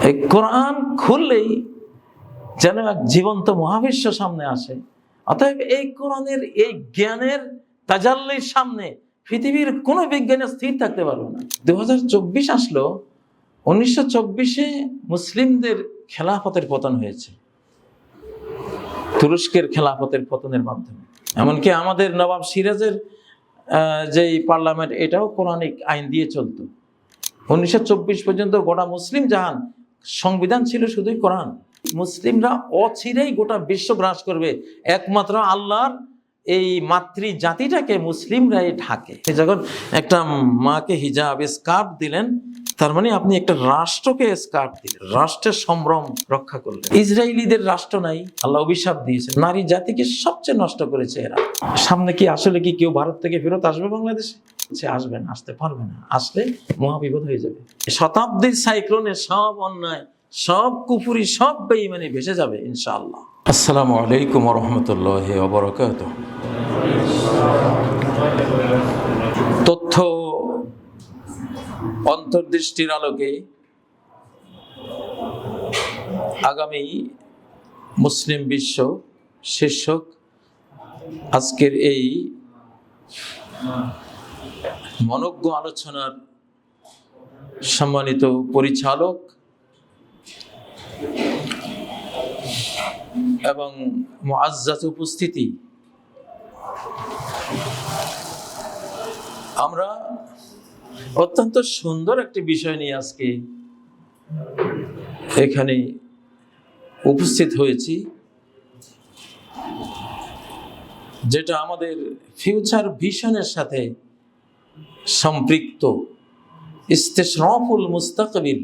এই কোরআন খুললেই যেন এক জীবন্ত মহাবিশ্ব সামনে আসে। অতএব এই কোরআনের এই জ্ঞানের তাজাল্লির সামনে পৃথিবীর কোনো বিজ্ঞানী স্থির থাকতে পারবে না। 2024 আসলো, 1924-এ মুসলিমদের খেলাফতের পতন হয়েছে তুরস্কের খেলাফতের পতনের মাধ্যমে। এমনকি আমাদের নবাব সিরাজের যেই পার্লামেন্ট, এটাও কোরআনিক আইন দিয়ে চলতো। 1924 পর্যন্ত গোটা মুসলিম জাহান সংবিধান ছিল শুধুই কোরআন। মুসলিমরা অচিরেই গোটা বিশ্ব গ্রাস করবে, একমাত্র আল্লাহর এই মাতৃ জাতিটাকে মুসলিমরাই ঢাকে। যখন একটা মাকে হিজাব স্কার্ফ দিলেন, তার মানে আপনি একটা রাষ্ট্রকে স্কার্ফ দিলেন, রাষ্ট্রের সম্ভ্রম রক্ষা করলেন। ইসরায়েলিদের রাষ্ট্র নাই, আল্লাহ অভিশাপ দিয়েছে, নারী জাতিকে সবচেয়ে নষ্ট করেছে এরা। সামনে কি আসলে কি কেউ ভারত থেকে ফেরত আসবে বাংলাদেশে? সে আসবে না, আসতে পারবে না, আসলে মহাবিপদ হয়ে যাবে। শতাব্দীর সাইক্লোনে সব অন্যায়, সব কুফুরি, সব বেঈমানি ভেসে যাবে ইনশাআল্লাহ। আসসালামু আলাইকুম ওয়া রাহমাতুল্লাহি ওয়া বারাকাতুহু। তথ্য অন্তর্দৃষ্টির আলোকে আগামী মুসলিম বিশ্ব শীর্ষক আজকের এই মনোজ্ঞ আলোচনার সম্মানিত পরিচালক এবং মুআজ্জাজ উপস্থিতি, আমরা অত্যন্ত সুন্দর একটি বিষয় নিয়ে আজকে এখানে উপস্থিত হয়েছি, যেটা আমাদের ফিউচার ভিশনের সাথে সম্পৃক্ত। ইস্তেশরাফুল মুস্তাকবিল,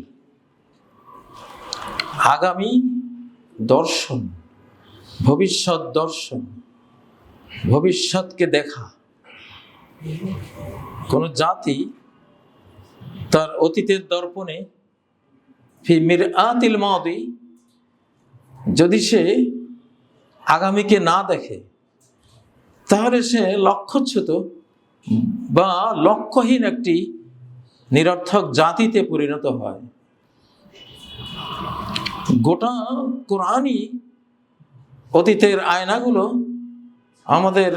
আগামী দর্শন, ভবিষ্যৎ দর্শন, ভবিষ্যৎকে দেখা। কোন জাতি তার অতীতের দর্পণে ফি মিরআতিল মাদি, যদি সে আগামীকে না দেখে, তাহলে সে লক্ষ্যচ্যুত বা লক্ষ্যহীন একটি নিরর্থক জাতিতে পরিণত হয়। গোটা কোরআনই অতীতের আয়নাগুলো আমাদের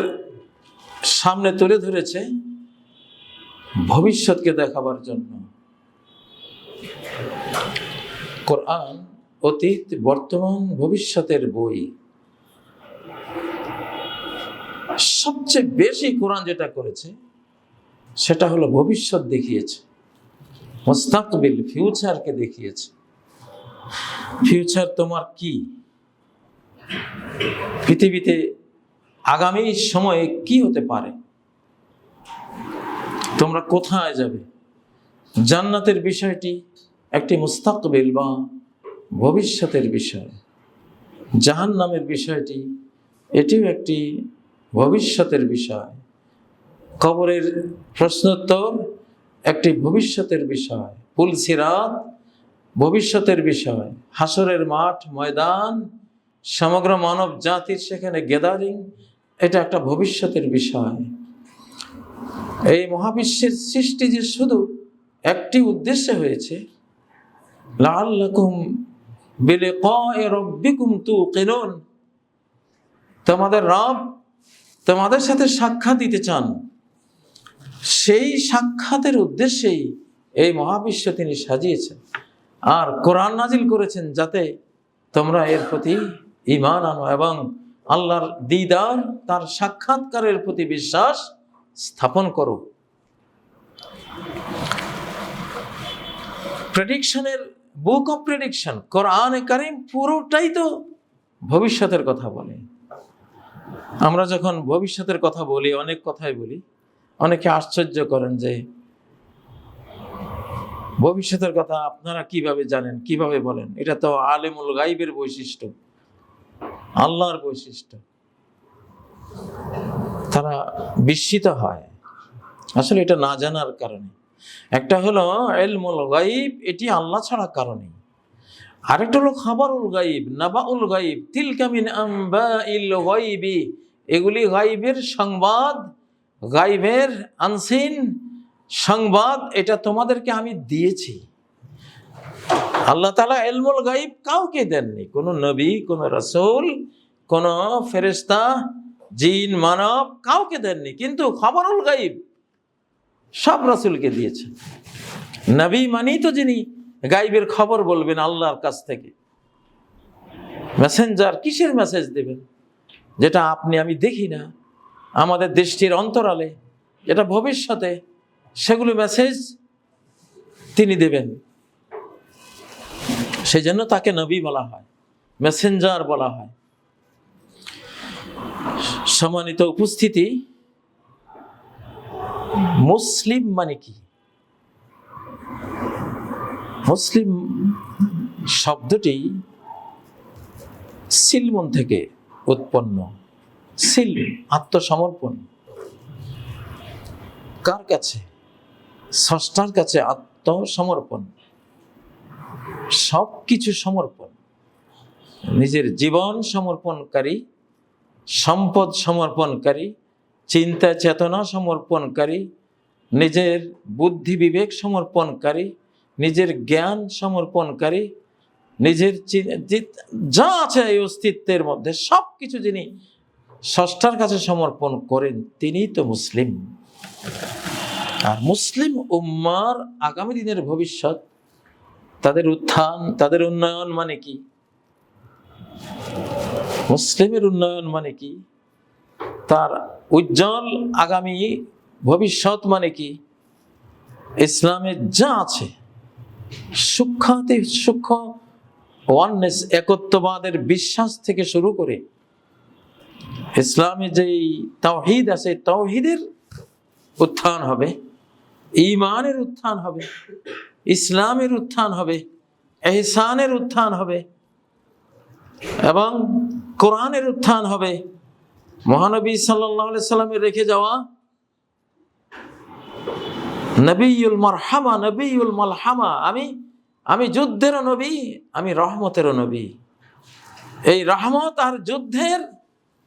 সামনে তুলে ধরেছে ভবিষ্যৎকে দেখাবার জন্য। কোরআন অতীত, বর্তমান, ভবিষ্যতের বই। সবচেয়ে বেশি কোরআন যেটা করেছে সেটা হলো ভবিষ্যৎ দেখিয়েছে, মুস্তাকবিল, ফিউচারকে দেখিয়েছে। ফিউচার তোমার কি, পৃথিবীতে আগামী সময়ে কি হতে পারে, তোমরা কোথায় যাবে। জান্নাতের বিষয়টি একটি মুস্তাকবিল বা ভবিষ্যতের বিষয়, জাহান্নামের বিষয়টি এটিও একটি ভবিষ্যতের বিষয়, কবরের প্রশ্নোত্তর একটি ভবিষ্যতের বিষয়, পুলসিরাত ভবিষ্যতের বিষয়, হাসরের মাঠ, ময়দান, সমগ্র মানব জাতির সেখানে গ্যাদারিং, এটা একটা ভবিষ্যতের বিষয়। এই মহাবিশ্বের সৃষ্টি যে শুধু একটি উদ্দেশ্যে হয়েছে, লাআল্লাকুম বিলিকাই রাব্বিকুম তুকিনুন, তোমাদের রব তোমাদের সাথে সাক্ষাৎ দিতে চান। সেই সাক্ষাতের উদ্দেশ্যেই এই মহাবিশ্ব তিনি সাজিয়েছেন, আর কোরআন নাজিল করেছেন যাতে তোমরা এর প্রতি ঈমান আনো এবং আল্লাহর দিদার, তার সাক্ষাৎকারের প্রতি বিশ্বাস স্থাপন করো। প্রেডিকশনের বুক অফ প্রেডিকশন, কোরআনে কারীম পুরোটাই তো ভবিষ্যতের কথা বলে। আমরা যখন ভবিষ্যতের কথা বলি, অনেক কথাই বলি, অনেকে আশ্চর্য করেন যে ভবিষ্যতের কথা আপনারা কিভাবে জানেন, কিভাবে বলেন? এটা তো আলেমুল গাইবের বৈশিষ্ট্য, আল্লাহর বৈশিষ্ট্য। তারা বিস্মিত হয় আসলে এটা না জানার কারণে। একটা হলো ইলমুল গাইব, এটি আল্লাহ ছাড়া কারণে। আরেকটা হলো খাবারুল গাইব, নাবাউল গাইব, তিলকা মিন আম্বাইল গাইবি, এগুলি গাইবের সংবাদ, গাইবের আনসিন সংবাদ, এটা তোমাদেরকে আমি দিয়েছি। আল্লাহ তাআলা ইলমুল গায়ব কাউকে দেননি, কোনো নবী, কোনো রাসূল, কোনো ফেরেশতা, জিন, মানব কাউকে দেননি, কিন্তু খবরুল গায়ব সব রাসূলকে দিয়েছেন। নবী মানি তো যিনি গায়বের খবর বলবেন আল্লাহর কাছ থেকে। মেসেঞ্জার কিসের মেসেজ দেবেন যেটা আপনি আমি দেখি না, আমাদের দৃষ্টির অন্তরালে, যেটা ভবিষ্যতে, সেগুলো মেসেজ তিনি দেবেন। সেজন্য তাকে নবী বলা হয়, মেসেঞ্জার বলা হয়। সম্মানিত উপস্থিতি, মুসলিম মানে কি? মুসলিম শব্দটি সিলমন থেকে উৎপন্ন। সিল, আত্মসমর্পণ। কার কাছে? স্রষ্টার কাছে আত্মসমর্পণ, সবকিছু সমর্পণ। নিজের জীবন সমর্পণকারী, সম্পদ সমর্পণকারী, চিন্তা চেতনা সমর্পণকারী, নিজের বুদ্ধি বিবেক সমর্পণকারী, নিজের জ্ঞান সমর্পণকারী, নিজের যা আছে এই অস্তিত্বের মধ্যে সব কিছু যিনি স্রষ্টার কাছে সমর্পণ করেন, তিনিই তো মুসলিম। আর মুসলিম উম্মার আগামী দিনের ভবিষ্যৎ, তাদের উত্থান, তাদের উন্নয়ন মানে কি? মুসলিমের উন্নয়ন মানে কি? তার উজ্জ্বল আগামী ভবিষ্যৎ মানে কি? ইসলামের যা আছে সূক্ষ্মাতি সূক্ষ্ম ওয়াননেস, একত্ববাদের বিশ্বাস থেকে শুরু করে ইসলামে যেই তাওহীদ আছে, তাওহীদের উত্থান হবে, ঈমানের উত্থান হবে, ইসলামের উত্থান হবে, ইহসানের উত্থান হবে এবং কোরআনের উত্থান হবে। মহানবী সাল্লাল্লাহু আলাইহি সাল্লামের রেখে যাওয়া নবিয়ুল মারহামা, নবিয়ুল মালহামা, আমি যুদ্ধেরও নবী, আমি রহমতেরও নবী। এই রহমত আর যুদ্ধের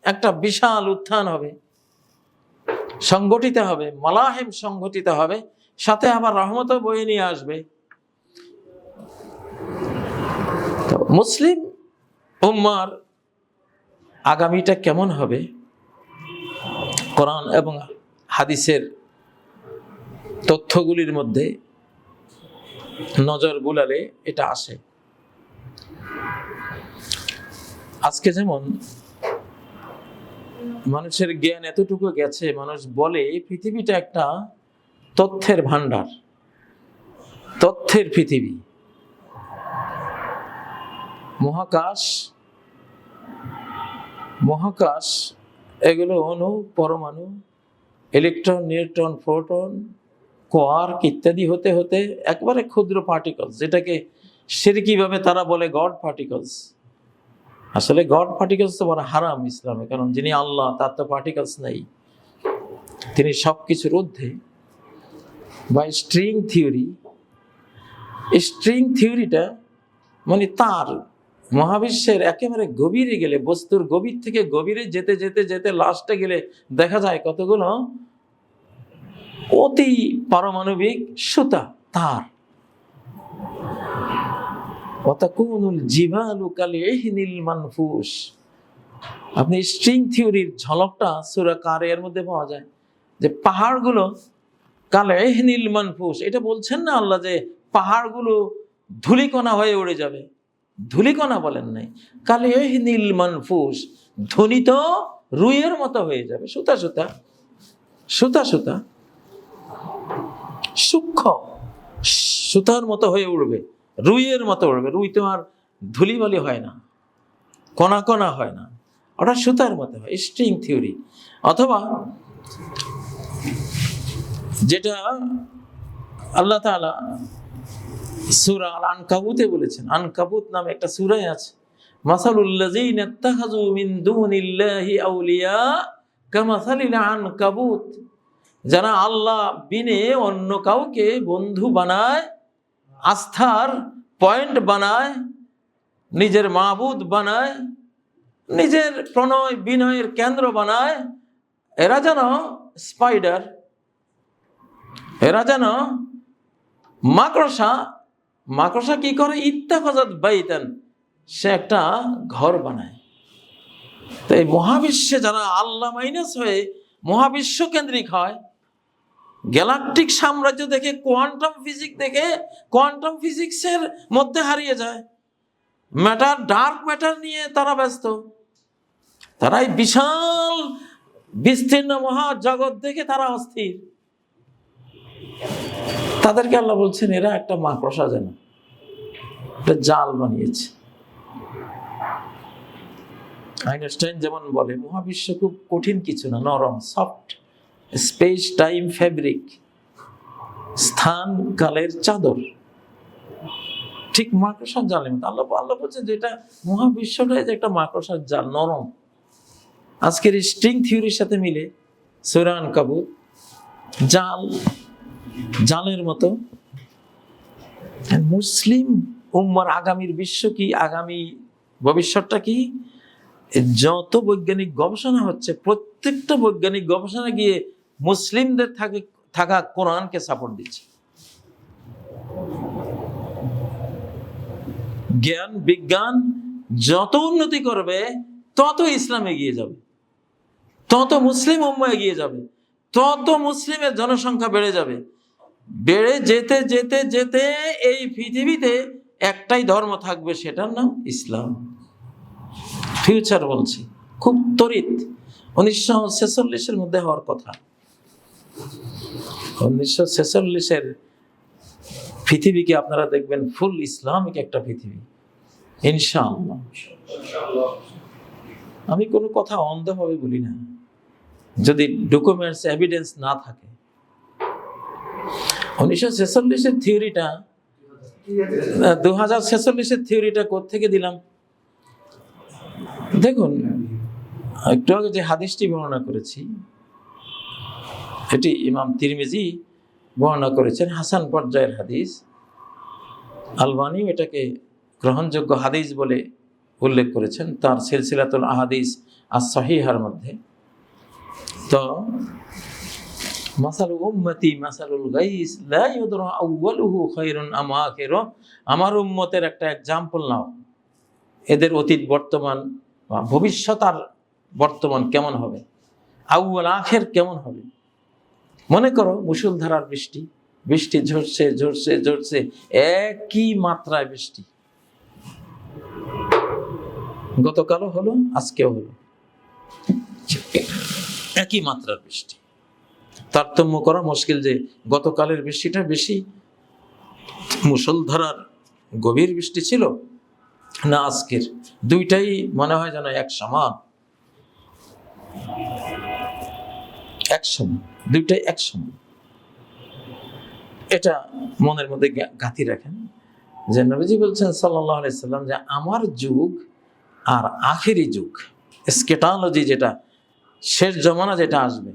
একটা বিশাল উত্থান হবে, সংগঠিত হবে, মালাহিম সংগঠিত হবে, সাথে আবার রহমতও বয়ে নিয়ে আসবে। তো মুসলিম উম্মার আগামীটা কেমন হবে? কোরআন এবং হাদিসের তথ্যগুলির মধ্যে নজর বুলালে এটা আসে। আজকে যেমন মানুষের জ্ঞান এতটুকু গেছে, মানুষ বলে পৃথিবীটা একটা তথ্যের ভান্ডার, তথ্যের পৃথিবী। মহাকাশ এগুলো অণু, পরমাণু, ইলেকট্রন, নিউট্রন, প্রোটন, কোয়ার্ক ইত্যাদি হতে হতে একবারে ক্ষুদ্র পার্টিকলস, যেটাকে শিরকিভাবে তারা বলে গড পার্টিকলস। আসলে গড পার্টিকলস তো বড় হারাম ইসলামে, কারণ যিনি আল্লাহ তার তো পার্টিকলস নেই, তিনি সবকিছুর ঊর্ধ্বে। বা স্ট্রিং থিওরি, স্ট্রিং থিওরিটা মানে তার মহাবিশ্বের একেবারে গভীরে গেলে, বস্তুর গভীর থেকে গভীরে যেতে যেতে যেতে লাস্টে গেলে দেখা যায় কতগুলো অতি পারমাণবিক সুতা, তার। আপনি স্ট্রিং থিওরির ঝলকটা সূরা কারিয়ার মধ্যে পাওয়া যায়, যে পাহাড়গুলো কাল এহনিল মানফুস। এটা বলছেন না আল্লাহ যে পাহাড়গুলো ধূলিকণা হয়ে উড়ে যাবে, ধূলিকণা বলেন নাই, কাল এহনিল মানফুস, ধ্বনিত রুইয়ের মতো হয়ে যাবে, সুতা সুতা সুতা সুতা, সূক্ষ্ম সুতার মতো হয়ে উড়বে, রুইয়ের মতো উড়বে। রুই তো আর ধুলিবালি হয় না, কণা কণা হয় না, ওটা সুতার মতো হয়, স্ট্রিং থিওরি। অথবা যেটা আল্লাহ তাআলা সূরা আল আনকাবুতে বলেছেন, আনকাবুত নামে একটা সূরায় আছে, মাসালুল লাযিনা ইত্তাখাযু মিন দুনিল্লাহি আউলিয়া কামাসালিল আনকাবুত। যারা আল্লাহ বিনে অন্য কাউকে বন্ধু বানায়, আস্থার পয়েন্ট বানায়, নিজের মাবুদ বানায়, নিজের প্রণয় বিনয়ের কেন্দ্র বানায়, এরা যেন স্পাইডার, এরা যেন মাকড়সা, মাকড়সা কি করে? ইত্তাখাযাত বাইতান, সে একটা ঘর বানায়। তো এই মহাবিশ্বে যারা আল্লাহ মাইনাস হয়ে মহাবিশ্ব কেন্দ্রিক হয়, গ্যালাকটিক সাম্রাজ্য দেখে, কোয়ান্টাম ফিজিক্স দেখে কোয়ান্টাম ফিজিক্সের মধ্যে হারিয়ে যায়, ম্যাটার, ডার্ক ম্যাটার নিয়ে তারা ব্যস্ত। তারা এই বিশাল বিস্তীর্ণ মহাজগৎ দেখে তারা অস্থির। তাদেরকে আল্লাহ বলছেন এরা একটা মাকড়সা, যেন একটা জাল বানিয়েছে। আইনস্টাইন যেমন বলে, মহাবিশ্ব খুব কঠিন কিছু না, নরম, সফট, স্পেস টাইম ফেব্রিক, স্থান কালের চাদর। ঠিক মাকড়সার জালের মতো। আল্লাহ বলছেন যে এটা মহাবিশ্বটাই যে একটা মাকড়সার জাল, নরম। আজকের স্ট্রিং থিওরির সাথে মিলে সূরা আনকাবুত জাল, জালের মতো। মুসলিম উম্মার আগামীর বিশ্ব কি, আগামী ভবিষ্যৎটা কি? যত বৈজ্ঞানিক গবেষণা হচ্ছে, প্রত্যেকটা বৈজ্ঞানিক গবেষণা গিয়ে মুসলিমদের থাকা কোরআনকে সাপোর্ট দিচ্ছে। জ্ঞান বিজ্ঞান যত উন্নতি করবে, তত ইসলাম এগিয়ে যাবে, তত মুসলিম উম্মাহ এগিয়ে যাবে, তত মুসলিমের জনসংখ্যা বেড়ে যাবে। বেড়ে যেতে যেতে যেতে এই পৃথিবীতে একটাই ধর্ম থাকবে, সেটার নাম ইসলাম। ফিউচার বলছি, খুব তড়িৎ। 1946-এর মধ্যে হওয়ার কথা। 1946-এর পৃথিবীকে আপনারা দেখবেন ফুল ইসলামিক একটা পৃথিবী, ইনশাআল্লাহ। আমি কোনো কথা অন্ধভাবে বলি না, যদি ডকুমেন্টস, এভিডেন্স না থাকে। 1946-এর থিওরিটা, 2046-এর থিওরিটা কোত্থেকে দিলাম? দেখুন, একটু আগে যে হাদিসটি বর্ণনা করেছি, এটি ইমাম তিরমিজি বর্ণনা করেছেন, হাসান পর্যায়ের হাদিস। আলবানী এটাকে গ্রহণযোগ্য হাদিস বলে উল্লেখ করেছেন তার সিলসিলাতুল আহাদিস আস-সহিহার মধ্যে। তো মাসালু উম্মতি মাসালুল গাইস লা ইউদরা আউয়ালুহু খায়রুন আম আখিরু। আমার উম্মতের একটা এক্সাম্পল নাও, এদের অতীত, বর্তমান বা ভবিষ্যৎ আর বর্তমান কেমন হবে, আউয়াল আখির কেমন হবে। মনে করো মুষলধারার বৃষ্টি, বৃষ্টি ঝরছে ঝরছে ঝরছে, একই মাত্রায় বৃষ্টি, গতকালও হলো, আজকেও হলো, একই মাত্রার বৃষ্টি। তারতম্য করা মুশকিল যে গতকালের বৃষ্টিটা বেশি মুষলধারার গভীর বৃষ্টি ছিল না আজকের। দুইটাই মনে হয় যেন এক সমান, দুইটাই এক সমান। এটা মনের মধ্যে গাঁথি রাখেন যে নবীজি বলছেন সাল্লাল্লাহু আলাইহি সাল্লাম যে আমার যুগ আর আখেরি যুগ, এসকেটালজি, যেটা শেষ জমানা যেটা আসবে,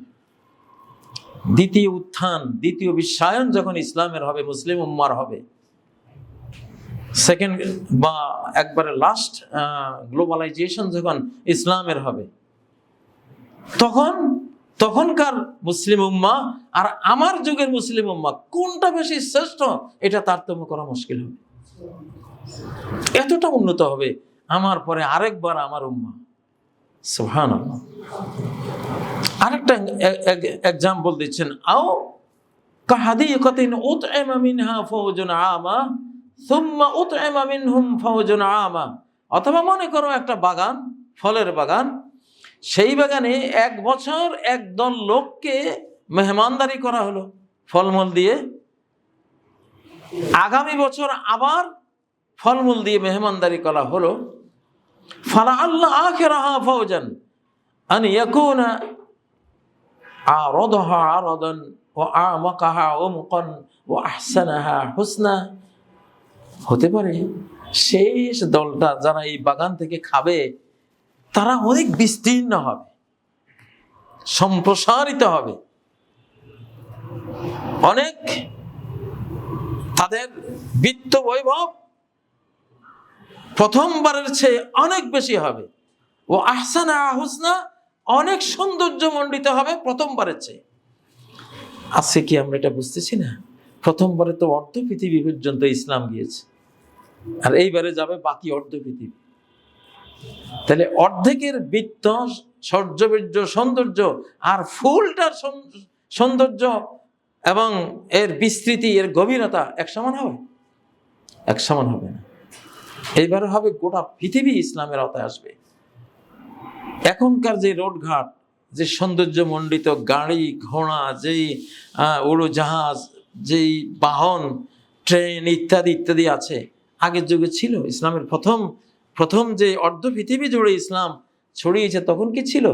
দ্বিতীয় উত্থান, দ্বিতীয় বিশ্বায়ন যখন ইসলামের হবে, মুসলিম উম্মার হবে, সেকেন্ড বা একবারে লাস্ট গ্লোবালাইজেশন যখন ইসলামের হবে, তখনকার মুসলিম উম্মাহ আর আমার যুগের মুসলিম উম্মাহ কোনটা বেশি শ্রেষ্ঠ, এটা তারতম্য করা মুশকিল হবে। এতটা উন্নত হবে আমার পরে আরেকবার আমার উম্মাহ। সুবহানাল্লাহ। আরেকটা এক্সাম্পল দিচ্ছেন, আও কাহাদিকাতিন উতইমা মিনহা ফাওজুন আমা সুম্মা উতইমা মিনহুম ফাওজুন আমা। অথবা মনে করো একটা বাগান, ফলের বাগান, সেই বাগানে এক বছর একদল লোককে মেহমানদারি করা হলো ফলমূল দিয়ে, আগামী বছর আবার ফলমূল দিয়ে মেহমানদারি করা হলো। ফালা আল্লাহ আখিরাহা ফাওজান আন ইয়াকুনা আরাদাহা আরাদান ওয়া আমাকাহা উমকান ওয়া আহসানাহা হুসনা। হতে পারে শেষ দলটা যারা এই বাগান থেকে খাবে তারা অনেক বিস্তীর্ণ হবে, সম্প্রসারিত হবে, অনেক তাদের বিত্ত বৈভব প্রথমবারের চেয়ে অনেক বেশি হবে। ও আহসানা হুসনা, অনেক সৌন্দর্য মণ্ডিত হবে প্রথমবারের চেয়ে। আজকে কি আমরা এটা বুঝতেছি না? প্রথমবারে তো অর্ধ পৃথিবী পর্যন্ত ইসলাম গিয়েছে, আর এইবারে যাবে বাকি অর্ধ পৃথিবী। তাহলে অর্ধেকের বৃত্ত, সৌর্যবীর্য, সৌন্দর্য আর ফুলটার সৌন্দর্য এবং এর বিস্তৃতি, এর গভীরতা এক সমান হবে? এক সমান হবে না। এইবারে হবে গোটা পৃথিবী ইসলামের আওতায় আসবে। এখনকার যে রোডঘাট, যে সৌন্দর্য মণ্ডিত গাড়ি ঘোড়া, যেই উড়োজাহাজ, যেই বাহন, ট্রেন ইত্যাদি ইত্যাদি আছে, আগের যুগে ছিল? ইসলামের প্রথম যে অর্ধ পৃথিবী জুড়ে ইসলাম ছড়িয়েছে তখন কি ছিল?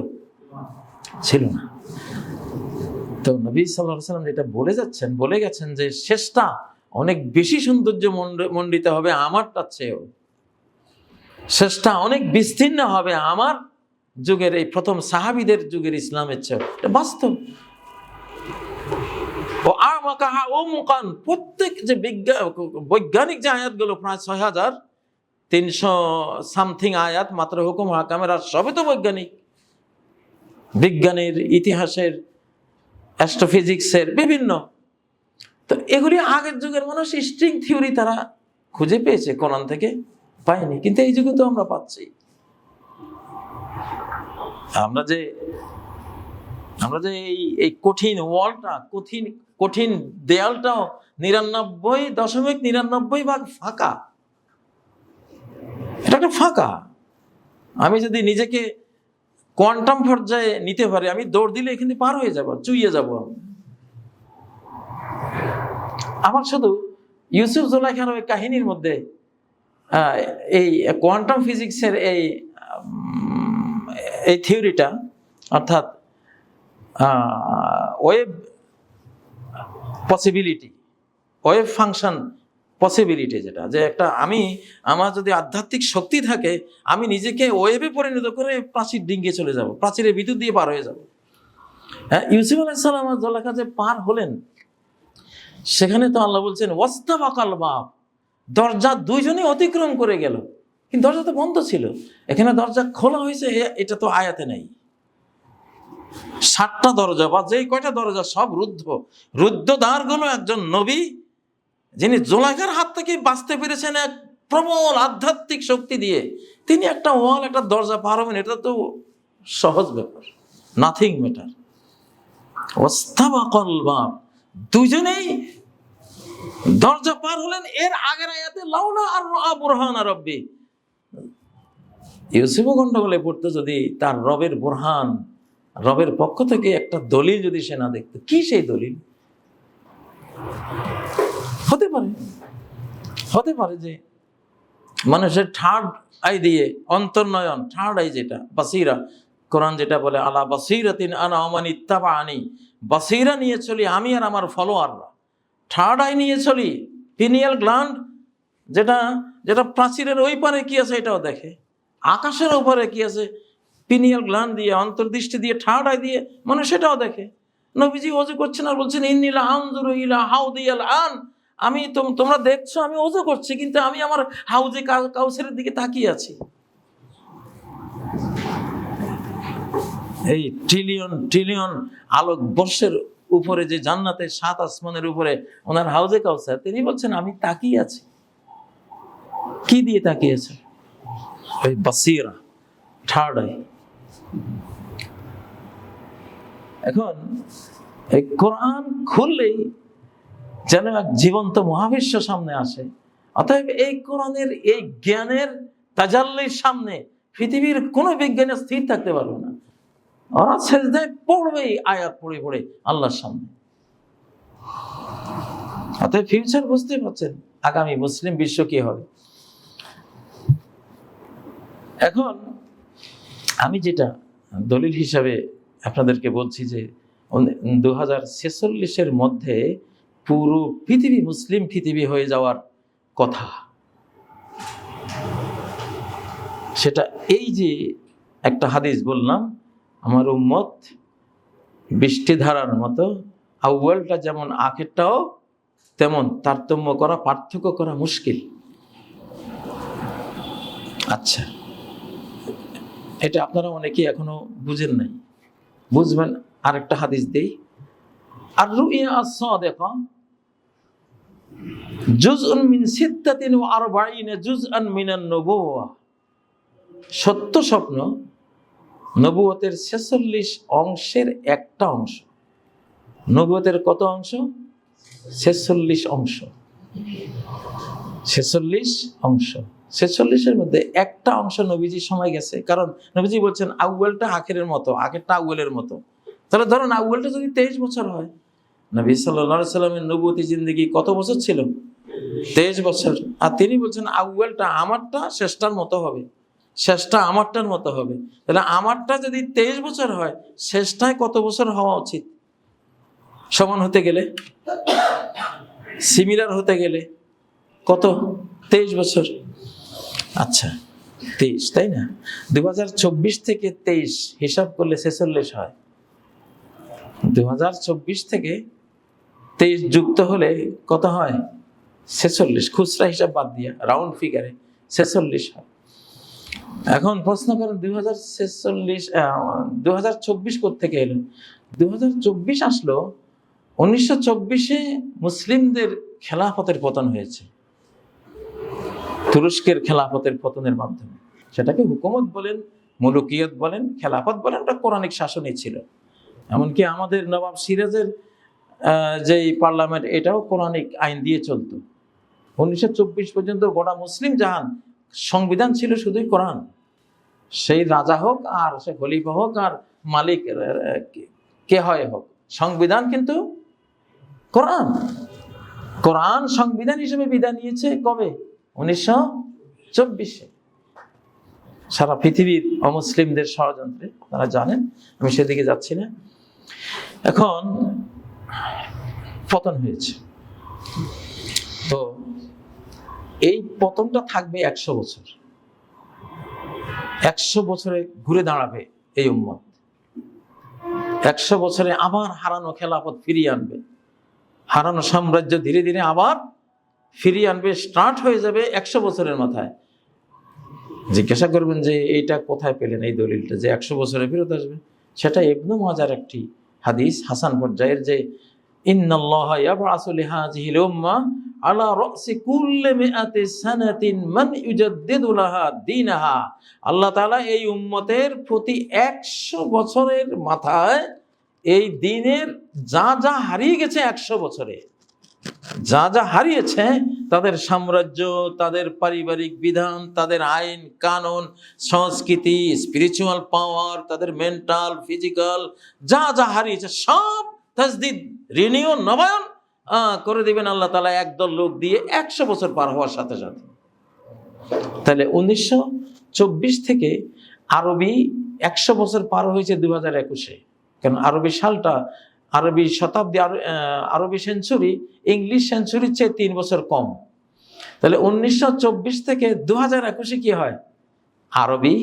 ছিল না। তো নবী সাল্লাল্লাহু আলাইহি ওয়াসাল্লাম যেটা বলে গেছেন যে শেষটা অনেক বেশি সৌন্দর্য মণ্ডিত হবে আমারটার চেয়েও, শেষটা অনেক বিস্তীর্ণ হবে আমার যুগের, এই প্রথম সাহাবীদের যুগের ইসলামের চেয়েও। এটা বাস্তব। ও প্রত্যেক যে বৈজ্ঞানিক যে আয়াতগুলো, প্রায় 6300 সামথিং আয়াত মাত্র হুকুম হাকামের, আর সবই তো বৈজ্ঞানিক, বিজ্ঞানের, ইতিহাসের, অ্যাস্ট্রোফিজিক্সের বিভিন্ন। তো এগুলি আগের যুগের মানুষ স্ট্রিং থিওরি তারা খুঁজে পেয়েছে, কোরআন থেকে পায়নি, কিন্তু এই যুগে তো আমরা পাচ্ছি। আমরা যে এই কঠিন ওয়ালটা, কঠিন দেয়ালটাও 99.99% ফাঁকা। এটা একটা ফাঁকা। আমি যদি নিজেকে কোয়ান্টাম পর্যায়ে নিতে পারি, আমি দৌড় দিলে এখানে পার হয়ে যাব, চুইয়ে যাব। আমার শুধু ইউসুফ জুলাইখার ওই কাহিনীর মধ্যে এই কোয়ান্টাম ফিজিক্সের এই থিওরিটা, অর্থাৎ wave possibility, wave function possibility, যেটা যে একটা আমার যদি আধ্যাত্মিক শক্তি থাকে, আমি নিজেকে ওয়েভে পরিণত করে প্রাচীর ডিঙ্গিয়ে চলে যাব, প্রাচীরের ভিতর দিয়ে পার হয়ে যাব। হ্যাঁ, ইউসুফ আলাইহিস সালাম জুলাইখা যে পার হলেন, সেখানে তো আল্লাহ বলছেন ওয়াস্তাবাকাল বাব, দরজা দুইজনই অতিক্রম করে গেল, কিন্তু দরজা তো বন্ধ ছিল। এখানে দরজা খোলা হয়েছে, এটা তো আয়াতে নেই। 7টা দরজা বা যেই কয়টা দরজা সব রুদ্ধ দ্বারগুলো একজন নবী, যিনি জুলাইখার হাত থেকে বাঁচতে পেরেছেন এক প্রবল আধ্যাত্মিক শক্তি দিয়ে, তিনি একটা ওয়াল, একটা দরজা পার হবেন, এটা তো সহজ ব্যাপার, নাথিং ম্যাটার। ওয়াস্তাবাকাল বাব, দুজনেই দরজা পার হলেন। এর আগের আয়াতে লাউলা আর বুরহানা রব্বি, ইউসুফ গন্ডগোলে পড়তো যদি তার রবের বুরহান, রবের পক্ষ থেকে একটা দলিল যদি সে না দেখতো। কি সেই দলিল? হতে পারে যে মানুষের থার্ড আই দিয়ে, অন্তর্নয়ন, থার্ড আই যেটা বাসিরা, কোরআন যেটা বলে আলা বাসিরাতিন আনা ওয়া মান ইত্তাবাআনি, বাসিরা নিয়ে চলি আমি আর আমার ফলোয়াররা। থার্ড আই নিয়ে চলি, পিনিয়াল গ্ল্যান্ড, যেটা প্রাচীরের ওই পারে কি আছে এটাও দেখে, আকাশের উপরে কি আছে পিনিয়াল গ্ল্যান্ড দিয়ে, অন্তর্দৃষ্টি দিয়ে, থার্ড আই দিয়ে মানুষ সেটাও দেখে। নবীজি ওযু করছেন আর বলছেন ইন্নী লা আনজুরু ইলা হাউদিয়াল আন, আমি তোমরা দেখছো আমি ওযু করছি, কিন্তু আমি আমার হাউজে কাউসারের দিকে তাকিয়ে আছি। এই ট্রিলিয়ন আলোক বর্ষের উপরে যে জান্নাতের 7 আসমানের উপরে ওনার হাউজে কাউসার, তিনি বলছেন আমি তাকিয়ে আছি। কি দিয়ে তাকিয়ে আছে? ওই বাসিরা, থার্ড আই। এখন এই কোরআন খুললেই যেন এক জীবন্ত মহাবিশ্ব সামনে আসে। অতএব এই কোরআনের এই জ্ঞানের তাজাল্লির সামনে পৃথিবীর কোনো বিজ্ঞানী স্থির থাকতে পারবে না। ওরা সেজদায় পড়বেই আয়াত পড়ে পড়ে আল্লাহর সামনে। অতএব ফিউচার বুঝতে পারছেন, আগামী মুসলিম বিশ্ব কি হবে। এখন আমি যেটা দলিল হিসাবে আপনাদেরকে বলছি যে 2046-এর মধ্যে পুরো পৃথিবী মুসলিম পৃথিবী হয়ে যাওয়ার কথা, সেটা এই যে একটা হাদিস বললাম, আমার উম্মত বৃষ্টি ধারার মতো, আউয়ালটা যেমন আখেরটাও তেমন, তারতম্য করা, পার্থক্য করা মুশকিল। আচ্ছা, এটা আপনারা অনেকেই এখনো বুঝেন নাই, বুঝবেন। আরেকটা হাদিস দেই, আর রুইয়া আস-সাদিকা, জুজউন মিন সিত্তাতিন ওয়া আরবাঈনা জুজআন মিনান নবুওয়া, সত্য স্বপ্ন নবুয়তের 46 অংশের একটা অংশ। নবুয়তের কত অংশ? 46 অংশ। 46 অংশ, 46-এর মধ্যে একটা অংশ নবীজির সময় গেছে। কারণ নবীজি বলছেন আউয়ালটা আখেরের মতো, আগেরটা আউয়ালের মতো। তাহলে ধরুন আউয়ালটা যদি 23 বছর হয়, নবী সাল্লাল্লাহু আলাইহি সাল্লামের নবুয়তি জিন্দেগি কত বছর ছিল? 23 বছর। আর তিনি বলছেন আউয়ালটা আমারটা শেষটার মতো হবে, শেষটা আমারটার মতো হবে। তাহলে আমারটা যদি 23 বছর হয়, শেষটায় কত বছর হওয়া উচিত? সমান হতে গেলে, সিমিলার হতে গেলে কত? 23 বছর। আচ্ছা 23, তাই না? 2024 থেকে 23 হিসাব করলে 46 হয়। 2024 থেকে 23 যুক্ত হলে কত হয়? 46। খুচরা হিসাব বাদ দিয়া রাউন্ড ফিগারে 46 হয়। এখন প্রশ্ন করেন 2024 কোত্থেকে এলো? 2024 আসলো 1924-এ মুসলিমদের খেলাফতের পতন হয়েছে, তুরস্কের খেলাফতের পতনের মাধ্যমে। সেটাকে হুকুমত বলেন, মুলুকিয়ত বলেন, খেলাফত বলেন, ওটা কোরআনিক শাসনই ছিল। এমনকি আমাদের নবাব সিরাজের যেই পার্লামেন্ট, এটাও কোরআনিক আইন দিয়ে চলতো। 1924 পর্যন্ত গোটা মুসলিম জাহান সংবিধান ছিল শুধুই কোরআন। সেই রাজা হোক আর সে খলিফা হোক আর মালিক কে হয় হোক, সংবিধান কিন্তু কোরআন। কোরআন সংবিধান হিসেবে বিধান নিয়েছে কবে? 1924-এ। সারা পৃথিবীর অমুসলিমদের ষড়যন্ত্রে, তারা জানেন, আমি সেদিকে যাচ্ছি না। এখন পতন হয়েছে, তো এই পতনটা থাকবে 100 বছর। 100 বছরে ঘুরে দাঁড়াবে এই উম্মত। 100 বছরে আবার হারানো খেলাফত ফিরিয়ে আনবে, হারানো সাম্রাজ্য ধীরে ধীরে আবার ফিরিয়ে আনবে, স্টার্ট হয়ে যাবে 100 বছরের মাথায়। জিজ্ঞাসা করবেন যে এইটা কোথায় পেলেন এই দলিলটা যে 100 বছরে ফেরত আসবে? সেটা ইবনে মাজার একটি হাদিস হাসান পর্যায়ের, যে ইন্নাল্লাহা ইয়াবআসু লিহাযিহিল উম্মাহ আলা রাসি কুল্লি মিআতি সানাতিন মান ইউজাদ্দিদু লাহা দীনাহা। আল্লাহ তাআলা এই উম্মতের প্রতি 100 বছরের মাথায় এই দ্বীনের যা যা হারিয়ে গেছে 100 বছরে, যা যা হারিয়েছে, তাদের সাম্রাজ্য, তাদের পারিবারিক বিধান, তাদের আইন কানুন, সংস্কৃতি, স্পিরিচুয়াল পাওয়ার, তাদের মেন্টাল ফিজিক্যাল যা যা হারিয়েছে সব তাজদিদ, রিনিউ, নবায়ন করে দিবেন আল্লাহ তাআলা একদল লোক দিয়ে 100 বছর পার হওয়ার সাথে সাথে। তাহলে 1924 থেকে আরবি 100 বছর পার হয়েছে 2021-এ। কারণ আরবি সালটা, আরবি শতাব্দী, আরবি সেঞ্চুরি ইংলিশ সেঞ্চুরির চেয়ে 3 বছর কম। তাহলে 1924 থেকে 2021-এ কি হয়? আরবি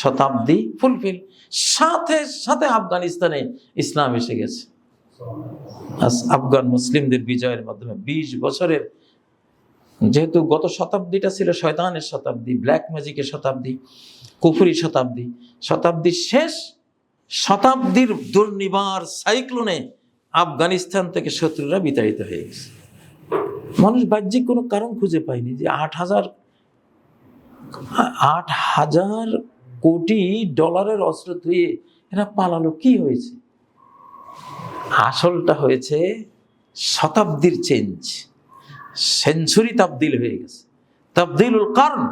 শতাব্দী ফুলফিল। সাথে সাথে আফগানিস্তানে ইসলাম এসে গেছে। আফগান মুসলিমদের বিজয়ের মাধ্যমে 20 বছরের, যেহেতু গত শতাব্দীটা ছিল শয়তানের শতাব্দী, ব্ল্যাক ম্যাজিকের শতাব্দী, কুফরি শতাব্দী, শতাব্দীর শেষ শতাব্দীর দুর্নিবার সাইক্লোনে আফগানিস্তান থেকে শত্রুরা বিতাড়িত হয়ে গেছে। মানুষ বাহ্যিক কোনো কারণ খুঁজে পায়নি যে 8,000 কোটি ডলারের অস্ত্র ধুয়ে এরা পালালো, কি হয়েছে? আসলটা হয়েছে শতাব্দীর চেঞ্জ, সেঞ্চুরি তাবদিল হয়ে গেছে, তাবদিলুল কারণ।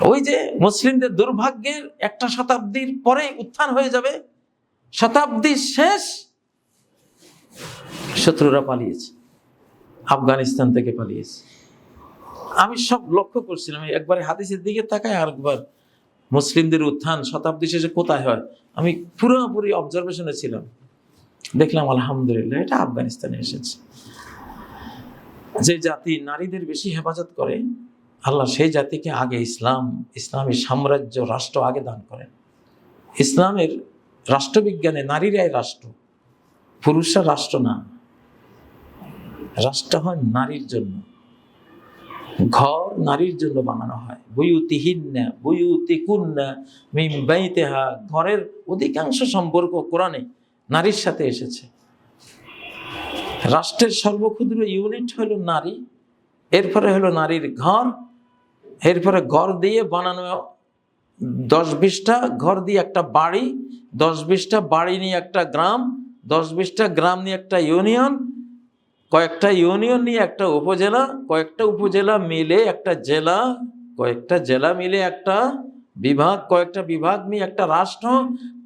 ওই যে মুসলিমদের দুর্ভাগ্যের একটা শতাব্দীর পরে উত্থান হয়ে যাবে, শতাব্দীর শেষ শত্রুরা পালিয়েছে, আফগানিস্তান থেকে পালিয়েছে। আমি সব লক্ষ্য করছিলাম, একবারে হাদিসের দিকে তাকায় আর একবার মুসলিমদের উত্থান শতাব্দী শেষে কোথায় হয়, আমি পুরোপুরি অবজারভেশনে ছিলাম। দেখলাম আলহামদুলিল্লাহ এটা আফগানিস্তানে এসেছে। যে জাতি নারীদের বেশি হেফাজত করে, আল্লাহ সেই জাতিকে আগে ইসলামী সাম্রাজ্য, রাষ্ট্র আগে দান করেন। ইসলামের রাষ্ট্রবিজ্ঞানে নারীরাই রাষ্ট্র, পুরুষরা রাষ্ট্র না। রাষ্ট্র হয় নারীর জন্য, ঘর নারীর জন্য বানানো হয়। বুয়ুতিহিন্না বুয়ুতিকুন্না মিন বাইতিহা, ঘরের অধিকাংশ সম্পর্ক কোরআনে নারীর সাথে এসেছে। রাষ্ট্রের সর্বক্ষুদ্র ইউনিট হলো নারী, এরপরে হলো নারীর ঘর, এরপরে ঘর দিয়ে বানানো 10-20টা ঘর দিয়ে একটা বাড়ি, 10-20টা বাড়ি নিয়ে একটা গ্রাম, 10-20টা গ্রাম নিয়ে একটা ইউনিয়ন, কয়েকটা ইউনিয়ন নিয়ে একটা উপজেলা, কয়েকটা উপজেলা মিলে একটা জেলা, কয়েকটা জেলা মিলে একটা বিভাগ, কয়েকটা বিভাগ নিয়ে একটা রাষ্ট্র,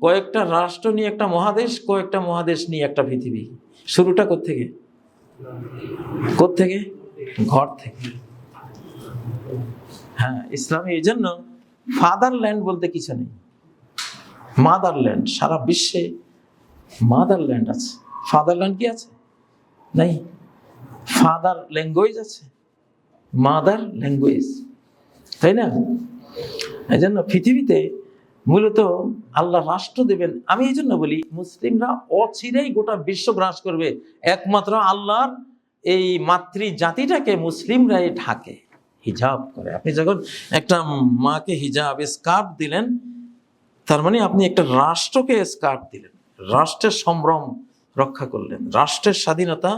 কয়েকটা রাষ্ট্র নিয়ে একটা মহাদেশ, কয়েকটা মহাদেশ নিয়ে একটা পৃথিবী। শুরুটা কোত্থেকে? কোত্থেকে? ঘর থেকে। হ্যাঁ, ইসলামে এই জন্য ফাদারল্যান্ড বলতে কিছু নেই, মাদারল্যান্ড। সারা বিশ্বে মাদারল্যান্ড আছে, ফাদারল্যান্ড কি আছে? নাই। ফাদার ল্যাঙ্গুয়েজ আছে, মাদার ল্যাঙ্গুয়েজ, তাই না? এই জন্য পৃথিবীতে মূলত আল্লাহ রাষ্ট্র দেবেন। আমি এই জন্য বলি, মুসলিমরা অচিরেই গোটা বিশ্ব গ্রাস করবে, একমাত্র আল্লাহর এই মাতৃ জাতিটাকে মুসলিমরাই ঢাকে, হিজাব করে। আপনি যখন একটা মাকে হিজাব স্কার্ফ দিলেন, তার মানে আপনি একটা রাষ্ট্রকে স্কার্ফ দিলেন, রাষ্ট্রের সম্ভ্রম রক্ষা করলেন, রাষ্ট্রের স্বাধীনতা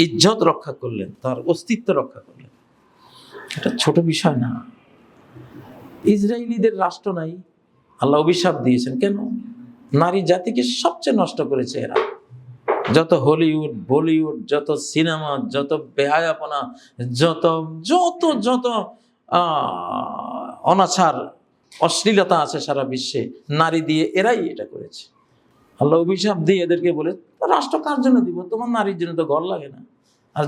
ইজ্জত রক্ষা করলেন, তার অস্তিত্ব রক্ষা করলেন। এটা ছোট বিষয় না। ইসরায়েলিদের রাষ্ট্র নাই, আল্লাহ অভিশাপ দিয়েছেন। কেন? নারী জাতিকে সবচেয়ে নষ্ট করেছে এরা। যত হলিউড, বলিউড, যত সিনেমা, যত বেহায়াপনা, যত যত যত অনাচার, অশ্লীলতা আছে সারা বিশ্বে, নারী দিয়ে এরাই এটা করেছে। আল্লাহ অভিশাপ দিয়ে এদেরকে বলে, রাষ্ট্র কার জন্য দিব? তোমার নারীর জন্য তো ঘর লাগে না। আর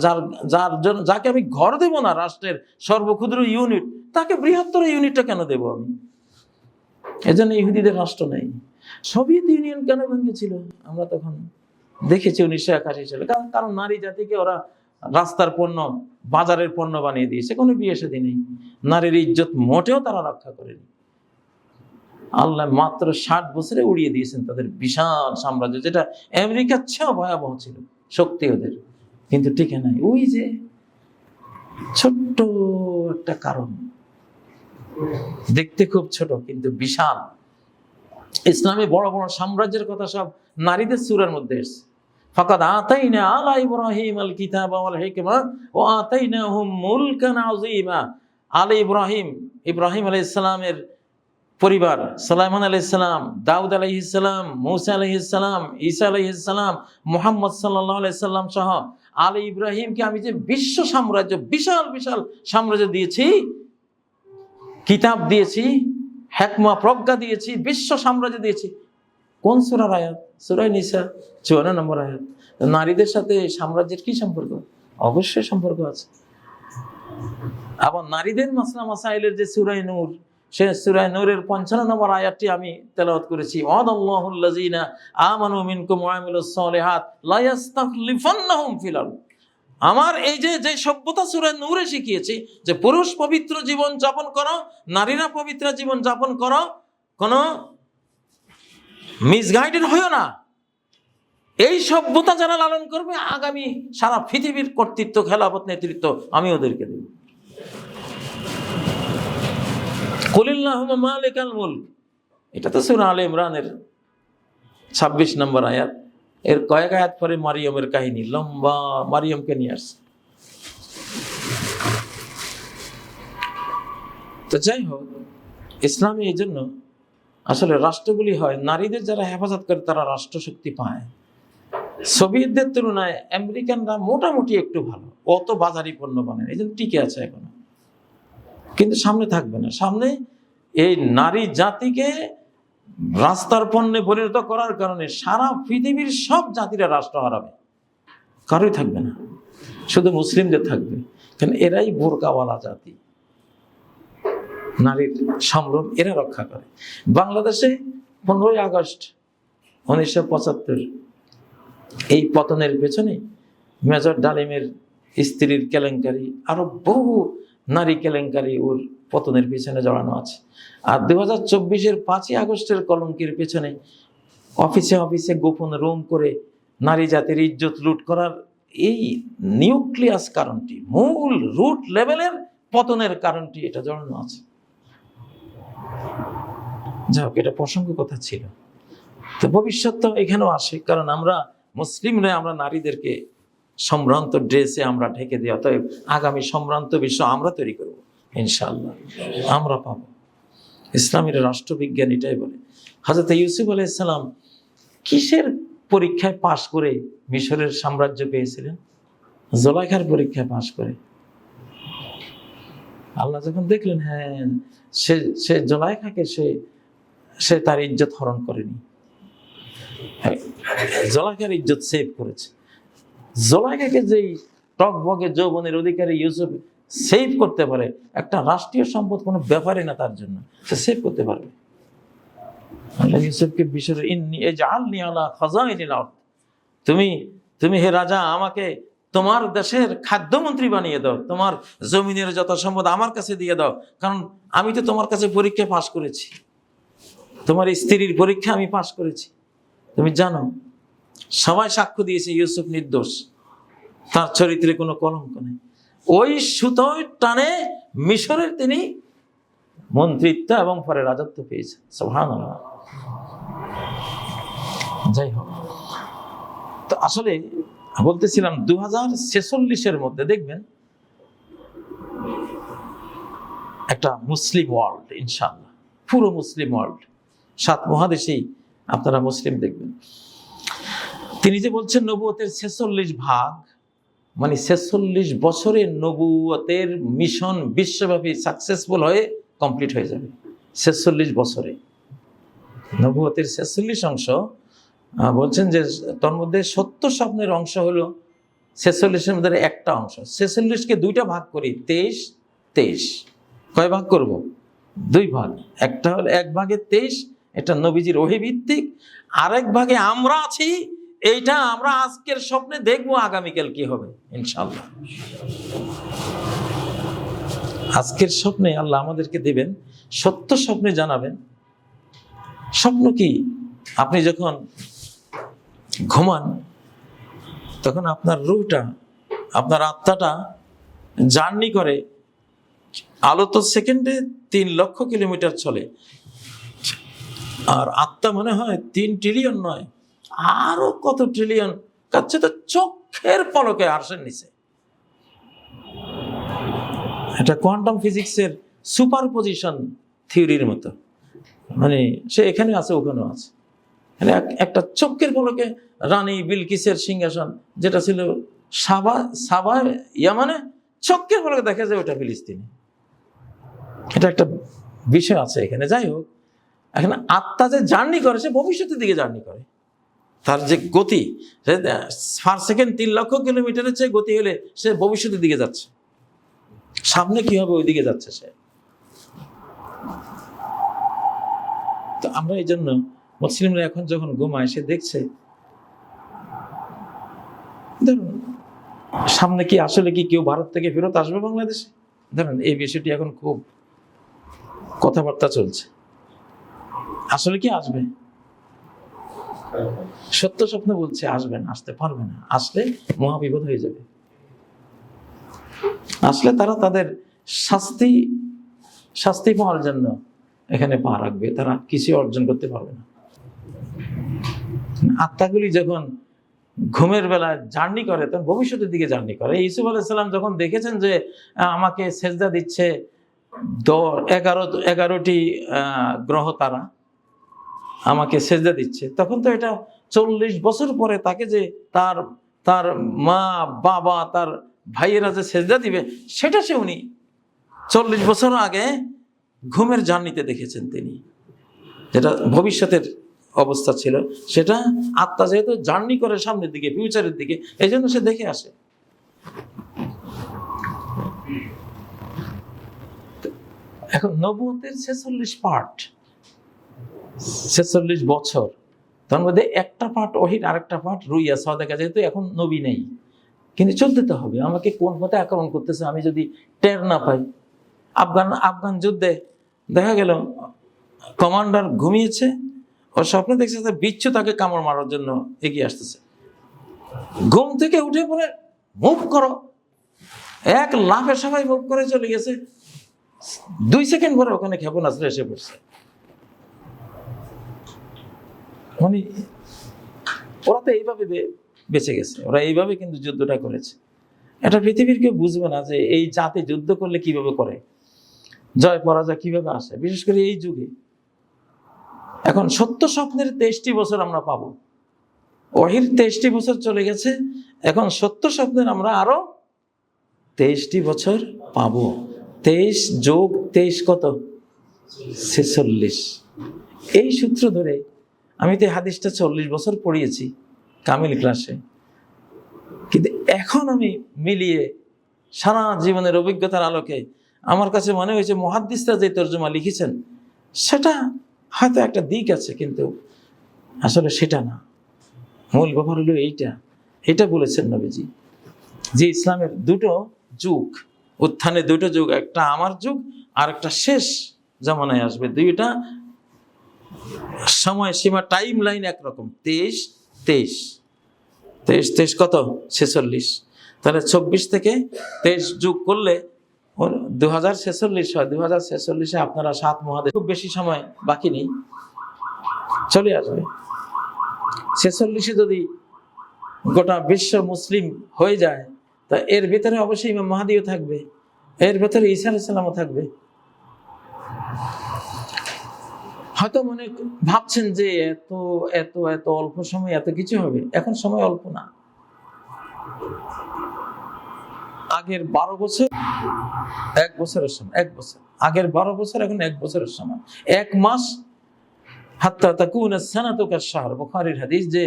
যার জন্য, যাকে আমি ঘর দেব না, রাষ্ট্রের সর্বক্ষুদ্র ইউনিট, তাকে বৃহত্তর ইউনিটটা কেন দেব আমি? এজন্য ইহুদিদের রাষ্ট্র নেই। সোভিয়েত ইউনিয়ন কেন ভেঙেছিল আমরা তখন দেখেছি 1981 সালে। কারণ নারী জাতিকে ওরা রাস্তার পণ্য, বাজারের পণ্য বানিয়ে দিয়েছে। কোনো বিয়ে শাদী নেই, নারীর ইজ্জত মোটেও তারা রক্ষা করেনি। আল্লাহ মাত্র 60 বছরে উড়িয়ে দিয়েছেন তাদের বিশাল সাম্রাজ্য, যেটা আমেরিকার চেয়েও ভয়াবহ ছিল শক্তি ওদের, কিন্তু টিকে নাই। ওই যে ছোট্ট একটা কারণ, দেখতে খুব ছোট কিন্তু বিশাল। ইসলামে বড় বড় সাম্রাজ্যের কথা সব নারীদের সূরার মধ্যে এসেছে। ফাকাদ আতাইনা আলা ইব্রাহিম আল কিতাবা ওয়াল হিকমা ওয়া আতাইনাহুম মুলকান আযীমা। আলে ইব্রাহিম, ইব্রাহিম আলাইহিস সালামের পরিবার, সুলাইমান আলাইহিস সালাম, দাউদ আলাইহিস সালাম, মূসা আলাইহিস সালাম, ঈসা আলাইহিস সালাম, মুহাম্মদ সাল্লাল্লাহু আলাইহি সাল্লাম সহ আলে ইব্রাহিমকে আমি যে বিশ্ব সাম্রাজ্য, বিশাল বিশাল সাম্রাজ্য দিয়েছি, কিতাব দিয়েছি, হিকমা প্রজ্ঞা দিয়েছি, বিশ্ব সাম্রাজ্য দিয়েছি। কোন সূরার আয়াত? সূরা নিসা 54 নম্বর আয়াত। নারীদের সাথে সাম্রাজ্যের কি সম্পর্ক? অবশ্যই সম্পর্ক আছে। আবার নারীদের মাসলা মাসাইলের যে সূরা নূর, সে সূরা নূরের 55 নম্বর আয়াতটি আমি তেলাওয়াত করেছি। ওয়াদাল্লাহুল্লাযিনা আমানু মিনকুম ওয়া আমিলুস সালিহাত লা ইস্তাখলিফান্নাহুম ফিল আরদ। আমার এই যে সভ্যতা সূরা নূরে শিখিয়েছি যে পুরুষ পবিত্র জীবন যাপন করো, নারীরা পবিত্র জীবন যাপন করো, কোনো মিসগাইডেড হইও না। এই সভ্যতা যারা লালন করবে, আগামী সারা পৃথিবীর কর্তৃত্ব, খেলাফত, নেতৃত্ব আমি ওদেরকে দেব। কুলিল্লাহুম্মা মালিকাল মুলক, এটা তো সূরা আলে ইমরানের 26 নম্বর আয়াত। এর কয়েক আয়াত পরে মারিয়মের কাহিনী, লম্বা, মারিয়মকে নিয়ে আসছে। তো যাই হোক, ইসলামে এই জন্য আসলে রাষ্ট্রগুলি হয়, নারীদের যারা হেফাজত করে তারা রাষ্ট্রশক্তি পায়। সোভিয়েতদের তুলনায় আমেরিকানরা মোটামুটি একটু ভালো, অত বাজারি পণ্য বানায়, এই জন্য টিকে আছে এখনো, কিন্তু সামনে থাকবে না। সামনে এই নারী জাতিকে রাস্তার পণ্যে পরিণত করার কারণে সারা পৃথিবীর সব জাতিরা রাষ্ট্র হারাবে, কারোই থাকবে না, শুধু মুসলিমদের থাকবে। কারণ এরাই বোরকাওয়ালা জাতি, নারীর সম্ভ্রম এরা রক্ষা করে। বাংলাদেশে 15ই আগস্ট 1975 এই পতনের পেছনে মেজর ডালিমের স্ত্রীর কেলেঙ্কারি, আরো বহু নারী কেলেঙ্কারি ওর পতনের পেছনে জড়ানো আছে। আর 2024-এর 5ই আগস্টের কলঙ্কের পেছনে অফিসে অফিসে গোপন রুম করে নারী জাতির ইজ্জত লুট করার এই নিউক্লিয়াস কারণটি, মূল রুট লেভেলের পতনের কারণটি এটা জড়ানো আছে। যাই হোক, এটা প্রসঙ্গ কথা ছিল। তো ভবিষ্যৎ তো এখানেও আসে, কারণ আমরা মুসলিমরা আমরা নারীদেরকে সম্ভ্রান্ত ড্রেসে আমরা ঢেকে দিই। অতএব আগামী সম্ভ্রান্ত বিশ্ব আমরা তৈরি করব ইনশাআল্লাহ, আমরা পাবো। ইসলামের রাষ্ট্রবিজ্ঞান এটাই বলে। হযরত ইউসুফ আলাইহিস সালাম কিসের পরীক্ষায় পাশ করে মিশরের সাম্রাজ্য পেয়েছিলেন? জুলাইখার পরীক্ষায় পাশ করে। আল্লাহ যখন দেখলেন হ্যাঁ সে জুলাইখাকে সে তার ইজ্জত হরণ করেনি, জুলাইখার ইজ্জত সেভ করেছে। জুলাইখাকে যেই টকবগে যৌবনের অধিকারী ইউসুফ সেভ করতে পারে, একটা রাষ্ট্রীয় সম্পদ কোনো ব্যাপারই না তার জন্য, সে সেভ করতে পারবে। আল্লাহ ইউসুফকে বিশরে ইন্নী ইজআলনি আলা খাযাইনিল আরদ, তুমি হে রাজা আমাকে তোমার দেশের খাদ্যমন্ত্রী বানিয়ে দাও, তোমার জমিনের যত সম্পদ আমার কাছে দিয়ে দাও, কারণ আমি তো তোমার কাছে পরীক্ষা পাশ করেছি, তোমার স্ত্রীর পরীক্ষা আমি পাশ করেছি। তুমি জানো সবাই সাক্ষ্য দিয়েছে ইউসুফ নির্দোষ, তার চরিত্রে কোনো কলঙ্ক নেই। ওই সুতোয় টানে মিশরের তিনি মন্ত্রিত্ব এবং পরে রাজত্ব পেয়েছেন। সুবহানাল্লাহ। যাই হোক, তো আসলে বলতেছিলাম 2046-এর মধ্যে দেখবেন একটা মুসলিম ওয়ার্ল্ড, ইনশাআল্লাহ পুরো মুসলিম ওয়ার্ল্ড, 7 মহাদেশেই আপনারা মুসলিম দেখবেন। তিনি যে বলছেন নবুয়তের 46 ভাগ, মানে 46 বছরের নবুয়তের মিশন বিশ্বব্যাপী সাকসেসফুল হয়ে কমপ্লিট হয়ে যাবে। 46 বছরে নবুয়তের 46 অংশ বলছেন যে তার মধ্যে 70 স্বপ্নের অংশ হলো 46-এর মধ্যে একটা অংশ। 46-কে 2টা ভাগ করি, 23। কয় ভাগ করব? 2 ভাগ। একটা হলো 1 ভাগে 23, এটা নবীজির ওহী ভিত্তিক। আরেক ভাগে আমরা আছি, এইটা আমরা আজকের স্বপ্নে দেখবো আগামীকাল কি হবে ইনশাআল্লাহ। আজকের স্বপ্নে আল্লাহ আমাদেরকে দেবেন, সত্য স্বপ্নে জানাবেন। স্বপ্ন কি? আপনি যখন ঘুমান তখন আপনার রূহটা, আপনার আত্মাটা জার্নি করে। আলো তো সেকেন্ডে 3 লক্ষ কিলোমিটার চলে, আর আত্মা মনে হয় 3 ট্রিলিয়ন নয়, আরো কত ট্রিলিয়ন, কাছে তো চোখের পলকে আরশের নিচে। এটা কোয়ান্টাম ফিজিক্সের সুপারপজিশন থিওরির মতো, মানে সে এখানে আছে ওখানেও আছে। একটা চোখের পলকে রানী বিলকিসের সিংহাসন যেটা ছিল সাবা ইয়ামানে, চোখের পলকে দেখা যায় ওটা ফিলিস্তিনে। এটা একটা বিষয় আছে এখানে। যাই হোক, এখানে আত্মা যে জার্নি করে সে ভবিষ্যতের দিকে জার্নি করে। তার যে গতি, পার সেকেন্ড 3 লক্ষ কিলোমিটারের চেয়ে গতি হলে সে ভবিষ্যতের দিকে যাচ্ছে, সামনে কি হবে ওই দিকে যাচ্ছে সে। তো আমরা এই জন্য মুসলিমরা এখন যখন ঘুমায়, সে দেখছে ধরুন সামনে কি আসলে কি কেউ ভারত থেকে ফেরত আসবে বাংলাদেশে, ধরুন এই বিষয়টি এখন খুব কথাবার্তা চলছে। আসলে কি আসবে? সত্য স্বপ্ন বলছে আসবে না, আসতে পারবে না। আসলে মহাবিপদ হয়ে যাবে। আসলে তারা তাদের শাস্তি পাওয়ার জন্য এখানে পা রাখবে, তারা কিছু অর্জন করতে পারবে না। আত্মাগুলি যখন ঘুমের বেলায় জার্নি করে তখন ভবিষ্যতের দিকে জার্নি করে। ইউসুফ আলাইহিস সালাম যখন দেখেছেন যে আমাকে সেজদা দিচ্ছে 11টি গ্রহ তারা আমাকে সেজদা দিচ্ছে, তখন তো এটা 40 বছর পরে তাকে যে তার মা বাবা তার ভাইয়েরা যে সেজদা দিবে, সেটা সে উনি 40 বছর আগে ঘুমের জার্নিতে দেখেছেন তিনি, যেটা ভবিষ্যতের অবস্থা ছিল। সেটা আত্মা যেহেতু জার্নি করে সামনের দিকে, ফিউচারের দিকে, এই জন্য সে দেখে আসে। এখন নবুয়তের 46 পার্ট, 46 বছর, তার মধ্যে একটা পার্ট ওহীর, আরেকটা পার্ট রুইয়া সাদাকা। যেহেতু এখন নবী নেই, কিন্তু চলতে তো হবে। আমাকে কোন পথে আক্রমণ করতেছে আমি যদি টের না পাই। আফগান যুদ্ধে দেখা গেল কমান্ডার ঘুমিয়েছে, ওর স্বপ্নে দেখছে যে বিচ্ছু তাকে কামড় মারার জন্য এগিয়ে আসতেছে। ঘুম থেকে উঠে পড়ে মুভ করো, এক লাফে সবাই মুভ করে চলে গেছে। 2 সেকেন্ড পরে ওখানে ক্ষেপণাস্ত্র এসে পড়ছে। মানে ওরা তো এইভাবে বেঁচে গেছে। ওরা এইভাবে কিন্তু যুদ্ধটা করেছে। এটা পৃথিবীর কেউ বুঝবে না যে এই জাতি যুদ্ধ করলে কিভাবে করে, জয় পরাজয় কিভাবে আসে, বিশেষ করে এই যুগে। এখন সত্য স্বপ্নের 23টি বছর আমরা পাবো। ওহির 23টি বছর চলে গেছে, এখন সত্য স্বপ্নের আমরা আরো 23টি বছর পাবো। 23 যোগ 23 কত? 46। এই সূত্র ধরে আমি তো হাদিসটা 40 বছর পড়িয়েছি কামিল ক্লাসে, কিন্তু এখন আমি মিলিয়ে সারা জীবনের অভিজ্ঞতার আলোকে আমার কাছে মনে হয়েছে মুহাদ্দিসরা যে তরজমা লিখেছেন সেটা হয়তো একটা দিক আছে, কিন্তু আসলে সেটা না। মূল ব্যাপার হলো এইটা বলেছেন নবীজি যে ইসলামের দুটো যুগ, উত্থানে দুটো যুগ, একটা আমার যুগ আর একটা শেষ জামানায় আসবে। দুইটা সময় সীমা, টাইম লাইন একরকম। 23 কত? 46। তাহলে 24 থেকে 23 যোগ করলে 2046 হয়। 2046-এ আপনারা 7 মহাদেশ, খুব বেশি সময় বাকি নেই, চলে আসবে। 46-এ যদি গোটা বিশ্ব মুসলিম হয়ে যায়, তা এর ভিতরে অবশ্যই ইমাম মাহদিও থাকবে, এর ভিতরে ঈসা আলাইহিস সালামও থাকবে। হয়তো মনে ভাবছেন যে এত এত এত অল্প সময় এত কিছু হবে, এখন সময় অল্প না। আগের 12 বছর 1 বছরের সময়, 1 বছর আগের 12 বছর এখন 1 বছরের সময়, 1 মাস। হাত্তা তাকুনা সানাতু কাশ-শাহর, বুখারীর হাদিস, যে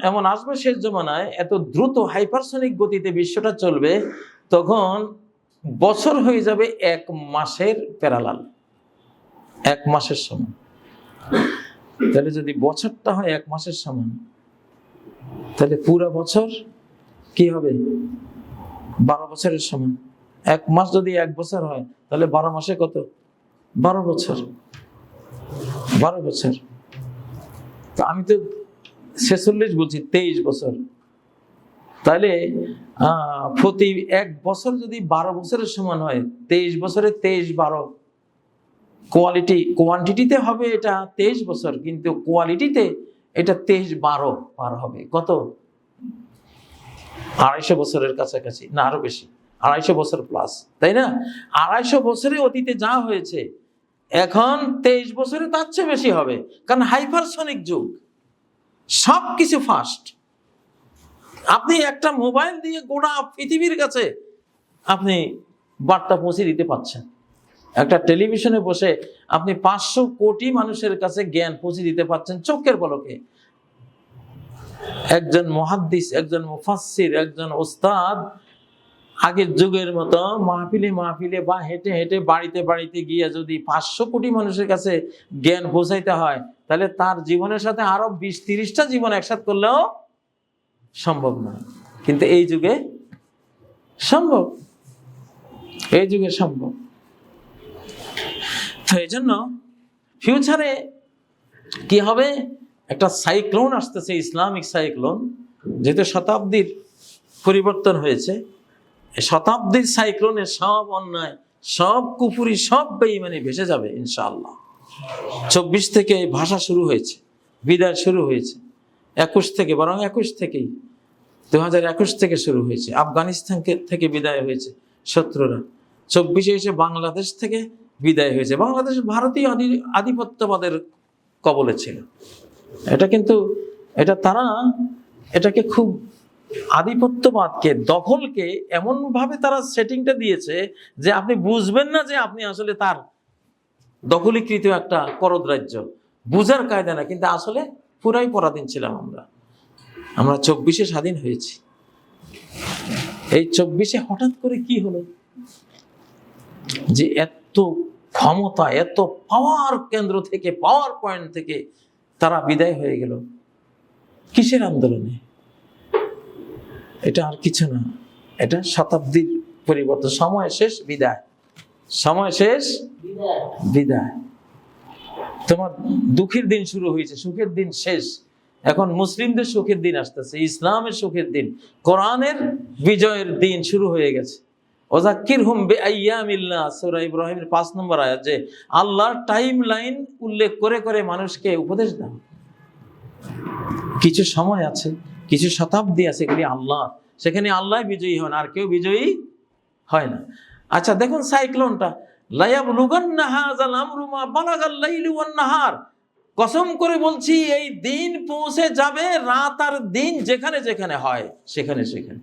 এমন আসবে শেষ জমানায়, এত দ্রুত হাইপারসনিক গতিতে বিশ্বটা চলবে, তখন বছর হয়ে যাবে 1 মাসের প্যারালাল, 1 মাসের সমান। তাহলে যদি বছরটা হয় 1 মাসের সমান, তাহলে পুরো বছর কি হবে? 12 বছরের সমান। 1 মাস যদি 1 বছর হয়, তাহলে 12 মাসে কত? 12 বছর। 12 বছর। তো আমি তো 46 বলছি, 23 বছর। তাহলে প্রতি 1 বছর যদি 12 বছরের সমান হয়, 23 বছরে 23 12, কোয়ান্টিটিতে হবে এটা 23 বছর, কিন্তু কোয়ালিটিতে এটা 23 12 পার হবে। কত? 250 বছরের কাছাকাছি, না আরো বেশি, 250 বছর প্লাস, তাই না? 250 বছরে অতীতে যা হয়েছে, এখন 23 বছরে তার চেয়ে বেশি হবে, কারণ হাইপারসনিক যুগ, সবকিছু ফাস্ট। আপনি একটা মোবাইল দিয়ে গোটা পৃথিবীর কাছে আপনি বার্তা পৌঁছে দিতে পারছেন। একটা টেলিভিশনে বসে আপনি 500 কোটি মানুষের কাছে জ্ঞান পৌঁছে দিতে পারছেন চোখের পলকে। একজন মুহাদ্দিস, একজন মুফাসসির, একজন ওস্তাদ আগের যুগের মতো মাহফিলে বা হেঁটে হেঁটে বাড়িতে বাড়িতে গিয়ে যদি 500 কোটি মানুষের কাছে জ্ঞান পৌঁছাইতে হয়, তাহলে তার জীবনের সাথে আরো 20-30টা জীবন একসাথে করলেও সম্ভব না। কিন্তু এই যুগে সম্ভব, এই যুগে সম্ভব। তো এই জন্য ফিউচারে কি হবে? একটা সাইক্লোন আসতেছে, ইসলামিক সাইক্লোন। যেহেতু শতাব্দীর পরিবর্তন হয়েছে, শতাব্দীর সাইক্লোনে সব অন্যায়, সব কুফরি, সব বেঈমানি ভেসে যাবে ইনশাআল্লাহ। 24 থেকে ভাষা শুরু হয়েছে, বিদায় শুরু হয়েছে 21 থেকে, বরং 21 থেকেই, 2021 থেকে শুরু হয়েছে। আফগানিস্তান থেকে বিদায় হয়েছে শত্রুরা, 24-এ এসে বাংলাদেশ থেকে বিদায় হয়েছে। বাংলাদেশ ভারতীয় আধিপত্যবাদের কবলে ছিল। এটা কিন্তু তারা এটাকে খুব আধিপত্যবাদকে, দখলকে এমনভাবে তারা সেটিংটা দিয়েছে যে আপনি বুঝবেন না যে আপনি আসলে তার দখলীকৃত একটা করদ রাজ্য, বুঝার কায়দা না, কিন্তু আসলে পুরাই পরাধীন ছিলাম আমরা। 24-এ স্বাধীন হয়েছি। এই 24-এ হঠাৎ করে কি হলো যে এত ক্ষমতা, এত পাওয়ার কেন্দ্র থেকে, পাওয়ার পয়েন্ট থেকে তারা বিদায় হয়ে গেল? কিসের আন্দোলনে? এটা আর কিছু না, এটা শতাব্দীর পরিবর্তন। সময় শেষ, বিদায়। সময় শেষ, বিদায়। তোমার দুঃখের দিন শুরু হয়েছে, সুখের দিন শেষ। এখন মুসলিমদের সুখের দিন আসতেছে, ইসলামের সুখের দিন, কোরআনের বিজয়ের দিন শুরু হয়ে গেছে। ওয়াযাক্কিরহুম বিআইয়ামিল্লাহ, সূরা ইব্রাহিমের 5 নম্বর আয়াত, যে আল্লাহর টাইম লাইন উল্লেখ করে করে মানুষকে উপদেশ দাও। কিছু সময় আছে, কিছু শতাব্দী আছে, এগুলি আল্লাহ, সেখানে আল্লাহ বিজয়ী হন, আর কেউ বিজয়ী হয় না। আচ্ছা দেখুন সাইক্লোনটা, কসম করে বলছি এই দিন পৌঁছে যাবে, রাত আর দিন যেখানে যেখানে হয় সেখানে সেখানে।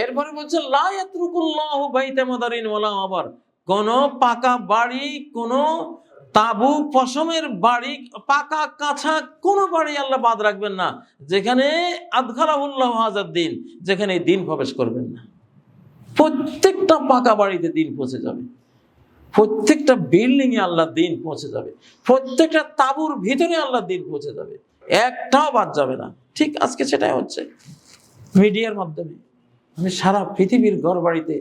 এরপরে বলছে লা ইয়াতরুকুল্লাহু বাইতা মাদারিন ওয়ালা আবার, কোন পাকা বাড়ি, কোন তাবু পশমের বাড়ি, পাকা কাঁচা কোন বাড়ি আল্লাহ বাদ রাখবেন না যেখানে আদখালাহুল্লাহু হাযাদ দিন, যেখানে দিন প্রবেশ করবেন না। প্রত্যেকটা পাকা বাড়িতে দিন পৌঁছে যাবে, প্রত্যেকটা বিল্ডিং এ আল্লাহ দিন পৌঁছে যাবে, প্রত্যেকটা তাঁবুর ভিতরে আল্লাহ দিন পৌঁছে যাবে, একটাও বাদ যাবে না। ঠিক আজকে সেটাই হচ্ছে মিডিয়ার মাধ্যমে। আমি সারা পৃথিবীর ঘর বাড়িতে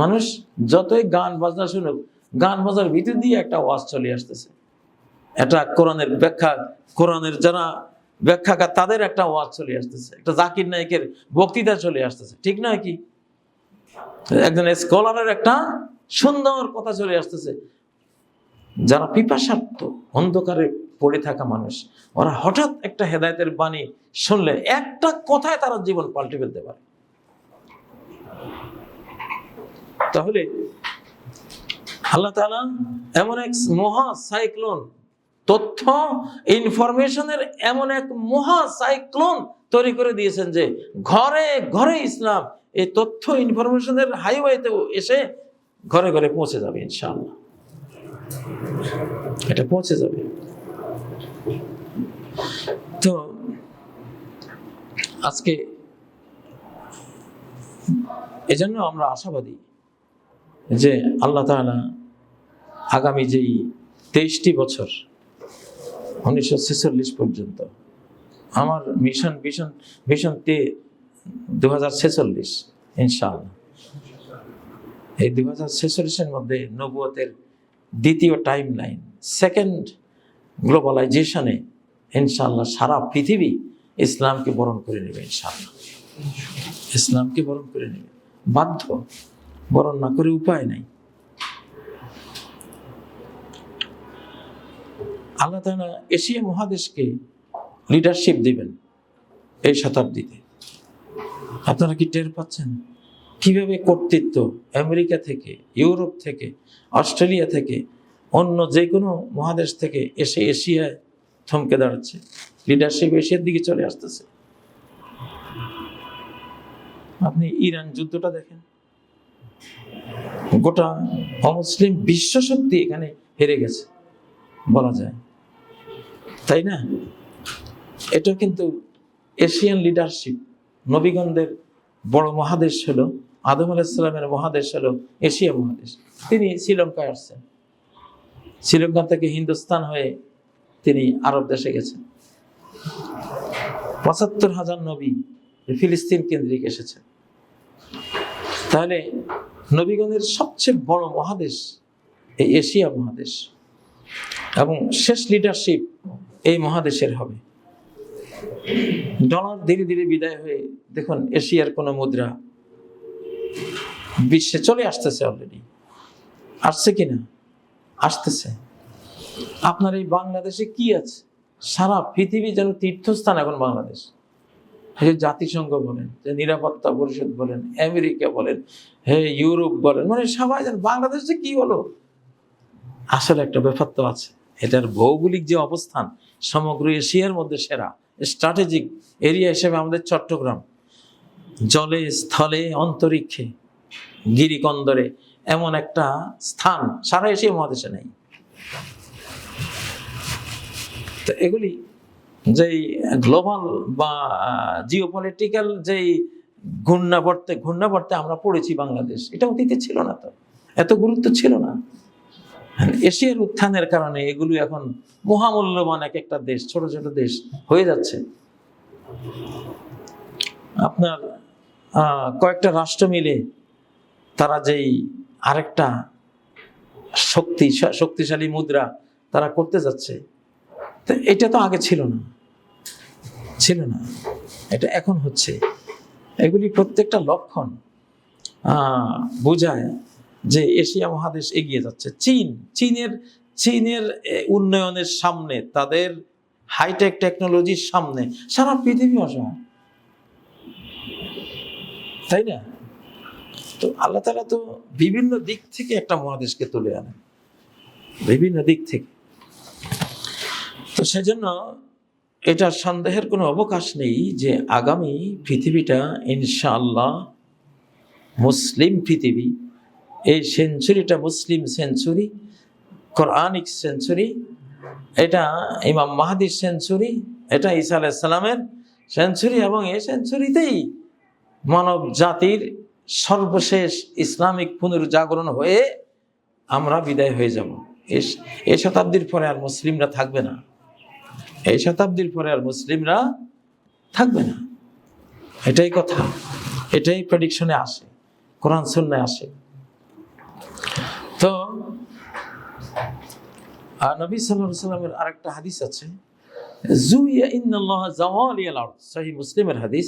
মানুষ যতই গান বাজনা শুনুক, গান বাজার ভিতর দিয়ে একটা ওয়াজ চলে আসতেছে, এটা কোরআনের ব্যাখ্যা, কোরআনের যারা ব্যাখ্যাকার তাদের একটা ওয়াজ চলে আসতেছে, একটা জাকির নায়কের বক্তৃতা চলে আসতেছে, ঠিক নয় কি? একজন স্কলারের একটা সুন্দর কথা চলে আসতেছে। যারা পিপাসার্থ, অন্ধকারে পড়ে থাকা মানুষ, ওরা হঠাৎ একটা হেদায়েতের বাণী শুনলে একটা কথায় তারা জীবন পাল্টে ফেলতে পারে। তাহলে আল্লাহ তাআলা এমন এক মহা সাইক্লোন, তথ্য ইনফরমেশনের এমন এক মহা সাইক্লোন তৈরি করে দিয়েছেন যে ঘরে ঘরে ইসলাম এই তথ্য ইনফরমেশনের হাইওয়েতেও এসে ঘরে ঘরে পৌঁছে যাবে ইনশাআল্লাহ, এটা পৌঁছে যাবে। তো আজকে এজন্য আমরা আশাবাদী যে আল্লাহ তাআলা আগামী যেই 23টি বছর 1946 পর্যন্ত, আমার মিশন 2046 ইনশাআল্লাহ, এই 2046-এর মধ্যে নবুয়তের দ্বিতীয় টাইম লাইন, সেকেন্ড গ্লোবালাইজেশনে ইনশাআল্লাহ সারা পৃথিবী ইসলামকে বরণ করে নেবে ইনশাআল্লাহ, ইসলামকে বরণ করে নেবে, বাধ্য, বরণ না করে উপায় নাই। আল্লাহ তাআলা এশিয়া মহাদেশকে লিডারশিপ দিবেন এই শতাব্দীতে। আপনারা কি টের পাচ্ছেন কিভাবে কর্তৃত্ব আমেরিকা থেকে, ইউরোপ থেকে, অস্ট্রেলিয়া থেকে, অন্য যে কোনো মহাদেশ থেকে এসে এশিয়ায় থমকে দাঁড়াচ্ছে, লিডারশিপ এশিয়ার দিকে চলে আসতেছে। আপনি ইরান যুদ্ধটা দেখেন, গোটা অমুসলিম বিশ্বশক্তি এখানে হেরে গেছে বলা যায়, তাই না? এটা কিন্তু এশিয়ান লিডারশিপ। নবীগণদের বড় মহাদেশ হলো, আদম আলাইহিস সালামের মহাদেশ হলো এশিয়া মহাদেশ। তিনি শ্রীলঙ্কায় আসছেন, শ্রীলঙ্কা থেকে হিন্দুস্তান হয়ে তিনি আরব দেশে গেছেন। ৭৫,০০০ নবী ফিলিস্তিন কেন্দ্রিক এসেছেন। তাহলে নবীগণের সবচেয়ে বড় মহাদেশ এই এশিয়া মহাদেশ, এবং শেষ লিডারশিপ এই মহাদেশের হবে। ডলার ধীরে ধীরে বিদায় হয়ে দেখুন এশিয়ার কোন মুদ্রা বিশ্বে চলে আসতেছে, অলরেডি আসছে কিনা, আসতেছে। আপনার এই বাংলাদেশে কি আছে? সারা পৃথিবী যেন তীর্থস্থান এখন বাংলাদেশ। জাতিসংঘ বলেন, যে নিরাপত্তা পরিষদ বলেন, আমেরিকা বলেন, ইউরোপ বলেন, মানে সবাই যেন বাংলাদেশে কি হলো। আসলে একটা ব্যাপার তো আছে, এটার ভৌগোলিক যে অবস্থান সমগ্র এশিয়ার মধ্যে সেরা স্ট্র্যাটেজিক এরিয়া হিসেবে আমাদের চট্টগ্রাম, জলে স্থলে অন্তরিক্ষে গিরিকন্দরে এমন একটা স্থান সারা এশিয়া মহাদেশে নেই। তো এগুলি যেই গ্লোবাল বা জিওপলিটিক্যাল যেই ঘূর্ণাবর্তে আমরা পড়েছি বাংলাদেশ, এটা অতীতে ছিল না, তো এত গুরুত্ব ছিল না। এশিয়ার উত্থানের কারণে এগুলো এখন মহামূল্যবান এক একটা দেশ, ছোট ছোট দেশ হয়ে যাচ্ছে। আপনার কয়েকটা রাষ্ট্র মিলে তারা যেই আরেকটা শক্তিশালী মুদ্রা তারা করতে যাচ্ছে, তো এটা তো আগে ছিল না, এটা এখন হচ্ছে। এগুলি প্রত্যেকটা লক্ষণ বোঝায় যে এশিয়া মহাদেশ এগিয়ে যাচ্ছে। চীনের উন্নয়নের সামনে তাদের হাইটেক টেকনোলজির সামনে সারা পৃথিবী অসহায়, তাই না? তো আল্লাহ তাআলা তো বিভিন্ন দিক থেকে একটা মহাদেশকে তুলে আনেন, বিভিন্ন দিক থেকে। তো সেজন্য এটা সন্দেহের কোনো অবকাশ নেই যে আগামী পৃথিবীটা ইনশাআল্লাহ মুসলিম পৃথিবী। এই সেঞ্চুরিটা মুসলিম সেঞ্চুরি, কোরআনিক সেঞ্চুরি, এটা ইমাম মাহদির সেঞ্চুরি, এটা ঈসা আলাইহিস সালামের সেঞ্চুরি, এবং এই সেঞ্চুরিতেই মানব জাতির সর্বশেষ ইসলামিক পুনর্জাগরণ হয়ে আমরা বিদায় হয়ে যাব। এই শতাব্দীর পরে আর মুসলিমরা থাকবে না, এই শতাব্দীর পরে আর মুসলিমরা থাকবে না। এটাই কথা, এটাই প্রেডিকশনে আসে, কোরআন সুন্নায় আসে। তো নবী সাল্লাল্লাহু আলাইহি ওয়াসাল্লামের আরেকটা হাদিস আছে, জুইয়া ইন্নাল্লাহ জাওয়ালিয়াল আরদ, সহিহ মুসলিমের হাদিস,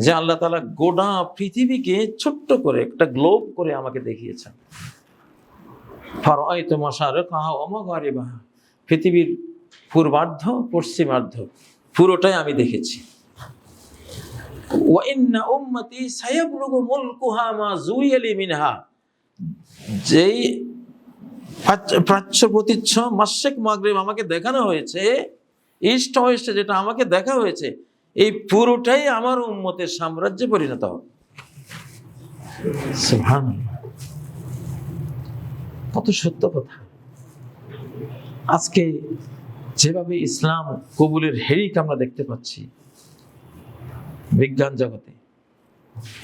যে আল্লাহ তাআলা গোটা পৃথিবীকে ছোট্ট করে একটা গ্লোব করে আমাকে দেখিয়েছেন। ফারাআইতু মাশারিকাহা ওয়া মাগারিবাহা, পৃথিবীর পূর্বার্ধ পশ্চিমার্ধ পুরোটাই আমি দেখেছি। ওয়া ইন্না উম্মতি সায়াবলুগু মুলকুহা মা জুইয়ালি মিনহা, যেই প্রাচ্য প্রতীচ্য মাশরিক মাগরিব আমাকে দেখানো হয়েছে, ইস্ট ওয়েস্ট যেটা আমাকে দেখা হয়েছে, এই পুরোটাই আমার উম্মতের সাম্রাজ্যে পরিণত হবে। সুবহানাল্লাহ, কত সত্য কথা। আজকে যেভাবে ইসলাম কবুলের হেরিক আমরা দেখতে পাচ্ছি বিজ্ঞান জগতে,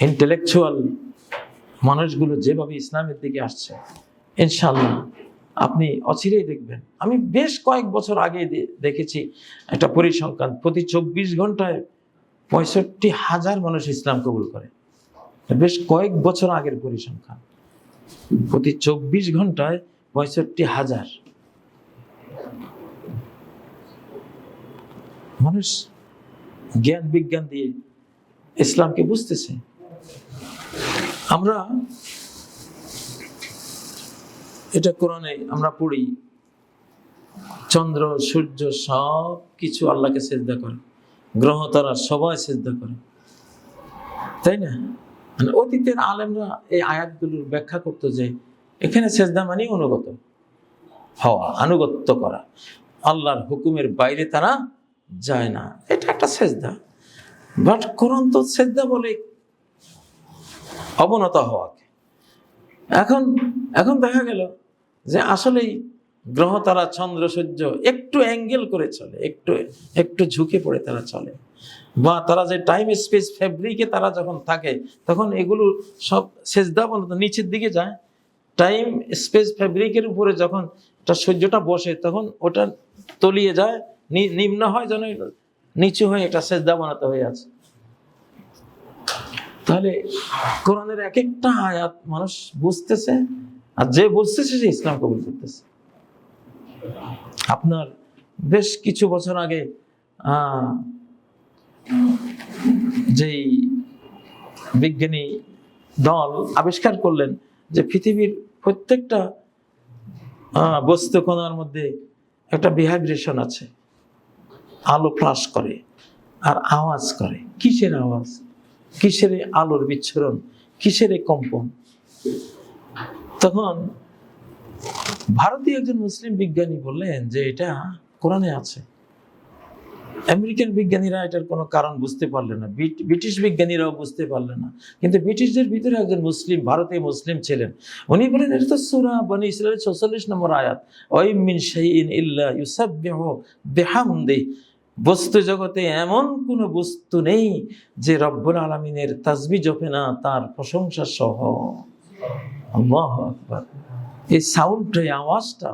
ইন্টেলেকচুয়াল মানুষগুলো যেভাবে ইসলামের দিকে আসছে, ইনশাআল্লাহ আপনি অচিরেই দেখবেন। আমি বেশ কয়েক বছর আগে দেখেছি একটা পরিসংখ্যান, প্রতি 24 ঘন্টায় 65,000 মানুষ ইসলাম কবুল করে। বেশ কয়েক বছর আগের পরিসংখ্যান, প্রতি 24 ঘন্টায় 65,000 মানুষ জ্ঞান বিজ্ঞান দিয়ে ইসলামকে বুঝতেছে। আমরা এটা কোরআনে আমরা পড়ি, চন্দ্র সূর্য সব কিছু আল্লাহকে সিজদা করে, গ্রহ তারা সবাই সিজদা করে, তাই না? মানে অতীতের আলেমরা এই আয়াতগুলোর ব্যাখ্যা করতো যে এখানে সিজদা মানে অনুগত হওয়া, আনুগত্য করা, আল্লাহর হুকুমের বাইরে তারা যায় না, এটা একটা সিজদা। বাট কোরআন তো সিজদা বলে অবনত হওয়াকে। এখন দেখা গেল যে আসলেই গ্রহ তারা চন্দ্র সূর্য একটু অ্যাঙ্গেল করে চলে, একটু ঝুঁকে পড়ে তারা চলে, বা তারা যে টাইম স্পেস ফ্যাব্রিকে তারা যখন থাকে তখন এগুলো সব সিজদা বলতে নিচের দিকে যায়। টাইম স্পেস ফ্যাব্রিকের উপরে যখন একটা সূর্যটা বসে তখন ওটা তলিয়ে যায়, নিম্ন হয়, যেন নিচু হয়ে এটা সিজদা বানাতে হয়ে আছে। তাহলে কোরআনের এক একটা আয়াত মানুষ বুঝতেছে, আর যে বুঝতেছে সে ইসলাম কবুল করতেছে। আপনার বেশ কিছু বছর আগে যেই বিজ্ঞানী দল আবিষ্কার করলেন যে পৃথিবীর প্রত্যেকটা বস্তু কণার মধ্যে একটা বিহাইব্রেশন আছে, আলো ফ্লাশ করে আর আওয়াজ করে। কিসের আওয়াজ, কিসের আলোর বিচ্ছুরণ, কিসের কম্পন? তখন ভারতীয় একজন মুসলিম বিজ্ঞানী বললেন যে এটা কোরআনে আছে। আমেরিকান বিজ্ঞানীরা এটার কোনো কারণ বুঝতে পারলেন না, ব্রিটিশ বিজ্ঞানীরাও বুঝতে পারলেন না, কিন্তু ব্রিটিশদের ভিতরে একজন মুসলিম, ভারতীয় মুসলিম ছিলেন, উনি বলেন এটা তো সূরা বনী ইসরাঈলের 46 নম্বর আয়াত, ওয়া মিন শাইইন ইল্লা ইউসাব্বিহু বিহামদিহি, বস্তু জগতে এমন কোনো বস্তু নেই যে রব্বুল আলামিনের তাসবিহ জপে না তার প্রশংসা সহ। আল্লাহু আকবার। এই সাউন্ডটা, এই আওয়াজটা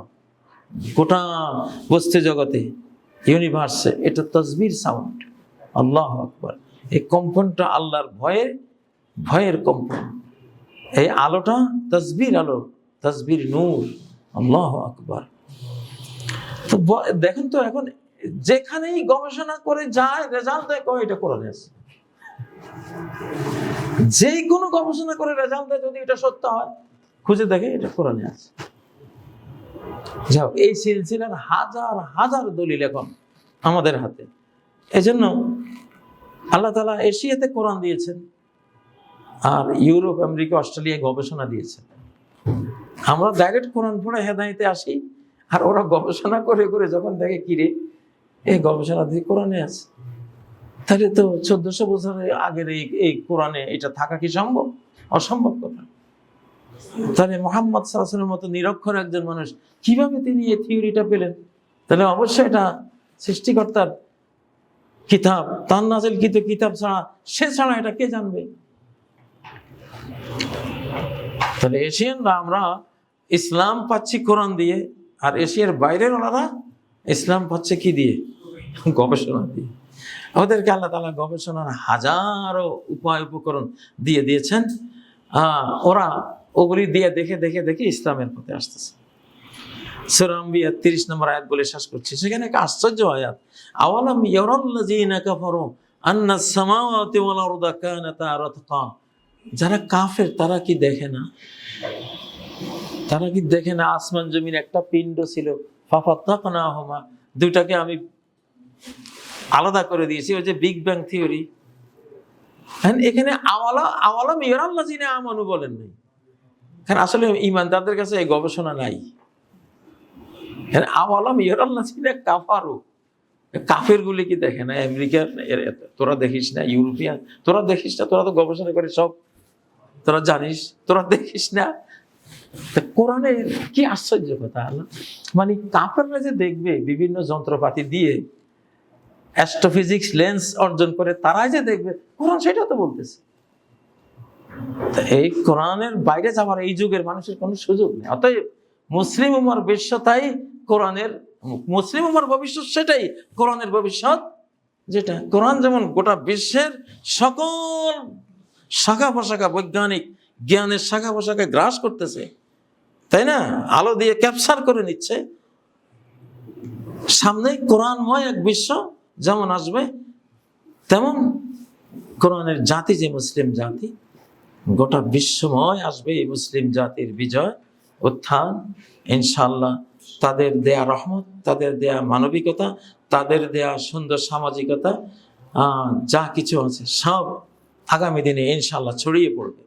গোটা বস্তু জগতে, ইউনিভার্সে, এটা তাসবিহর সাউন্ড। আল্লাহু আকবার। এই কম্পনটা আল্লাহর ভয়ের কম্পন। এই আলোটা তাসবিহর আলো, তাসবিহর নূর। আল্লাহু আকবার। তো দেখেন তো, এখন যেখানেই গবেষণা করে যায় রেজাল্ট দেয় কয় এটা কোরআনে আছে। যে কোনো গবেষণা করে রেজাল্ট দেয়, যদি এটা সত্য হয় খুঁজে দেখে এটা কোরআনে আছে। যাও, এই সিলসিলার হাজার হাজার দলিল এখন আমাদের হাতে। এজন্য আল্লাহ তাআলা এশিয়াতে কোরআন দিয়েছেন, আর ইউরোপ, আমেরিকা, অস্ট্রেলিয়া গবেষণা দিয়েছেন। আমরা ডাইরেক্ট কোরআন পড়ে হেদায়েতে আসি, আর ওরা গবেষণা করে করে যখন দেখে কিরে এই গবেষণা দিয়ে কোরআনে আছে, তাহলে তো 1400 বছরের আগের এই কোরআনে এটা থাকা কি সম্ভব? অসম্ভব কথা। তাহলে মুহাম্মদ সাল্লাল্লাহু আলাইহি ওয়াসাল্লামের মতো নিরক্ষর একজন মানুষ কিভাবে তিনি এই থিওরিটা পেলেন? তাহলে অবশ্যই এটা সৃষ্টিকর্তার কিতাব, তার নাযিলকৃত কিতাব ছাড়া, সে ছাড়া এটা কে জানবে? তাহলে এশিয়ানরা আমরা ইসলাম পাচ্ছি কোরআন দিয়ে, আর এশিয়ার বাইরের ওনারা ইসলাম পাচ্ছে কি দিয়ে? গবেষণা দিয়ে। ওদেরকে আল্লাহ তাআলা গবেষণার হাজারো উপায় উপকরণ দিয়ে দিয়েছেন। ওরা ওগুলি দিয়ে দেখে দেখে দেখে ইসলামের পথে আসতেছে। সূরা আম্বিয়া 30 নম্বর আয়াত বলে শেষ করছি। সেখানে একটা আশ্চর্য আয়াত, আওয়ালাম ইয়ারাল্লাযীনা কাফারু আন্নাস সামাওয়াতি ওয়াল আরদা কানাতা রাতকা। যারা কাফের তারা কি দেখে না? তারা কি দেখে না আসমান জমিন একটা পিণ্ড ছিল, ফাফাতাকনাহুমা, দুইটাকে আমি আলাদা করে দিয়েছি, ওই যে বিগ ব্যাং থিওরি। এখানে আওয়ালাম ইয়ারাল্লাযীনা আমানু বলেন নাই, কারণ আসলে ঈমানদারদের কাছে এই গবেষণা নাই। আওয়ালাম ইয়ারাল্লাযীনা কাফারু, কাফের গুলি কি দেখে না? আমেরিকার তোরা দেখিস না, ইউরোপিয়ান তোরা দেখিস না, তোরা তো গবেষণা করে সব তোরা জানিস, তোরা দেখিস না। কোরআনের কি আশ্চর্য কথা! মানে কাফেররা যে দেখবে বিভিন্ন যন্ত্রপাতি দিয়ে অ্যাস্ট্রোফিজিক্স লেন্স অর্জন করে, তারাই যে দেখবে, কোরআন সেটা তো বলতেছে। এই কোরআনের বাইরে যাওয়ার এই যুগের মানুষের কোনো সুযোগ নেই। অতএব মুসলিম উম্মার ভবিষ্যৎই কোরআনের, মুসলিম উম্মার ভবিষ্যৎ সেটাই কোরআনের ভবিষ্যৎ। যেটা কোরআন যেমন গোটা বিশ্বের সকল শাখা প্রশাখা, বৈজ্ঞানিক জ্ঞানের শাখা প্রশাখা গ্রাস করতেছে, তাই না? আলো দিয়ে ক্যাপচার করে নিচ্ছে। সামনে কোরআনময় এক বিশ্ব যেমন আসবে, তেমন কোরআনের জাতি যে মুসলিম জাতি, গোটা বিশ্বময় আসবে এই মুসলিম জাতির বিজয়, উত্থান ইনশাআল্লাহ। তাদের দেয়া রহমত, তাদের দেয়া মানবিকতা, তাদের দেয়া সুন্দর সামাজিকতা, যা কিছু আছে সব আগামী দিনে ইনশাআল্লাহ ছড়িয়ে পড়বে।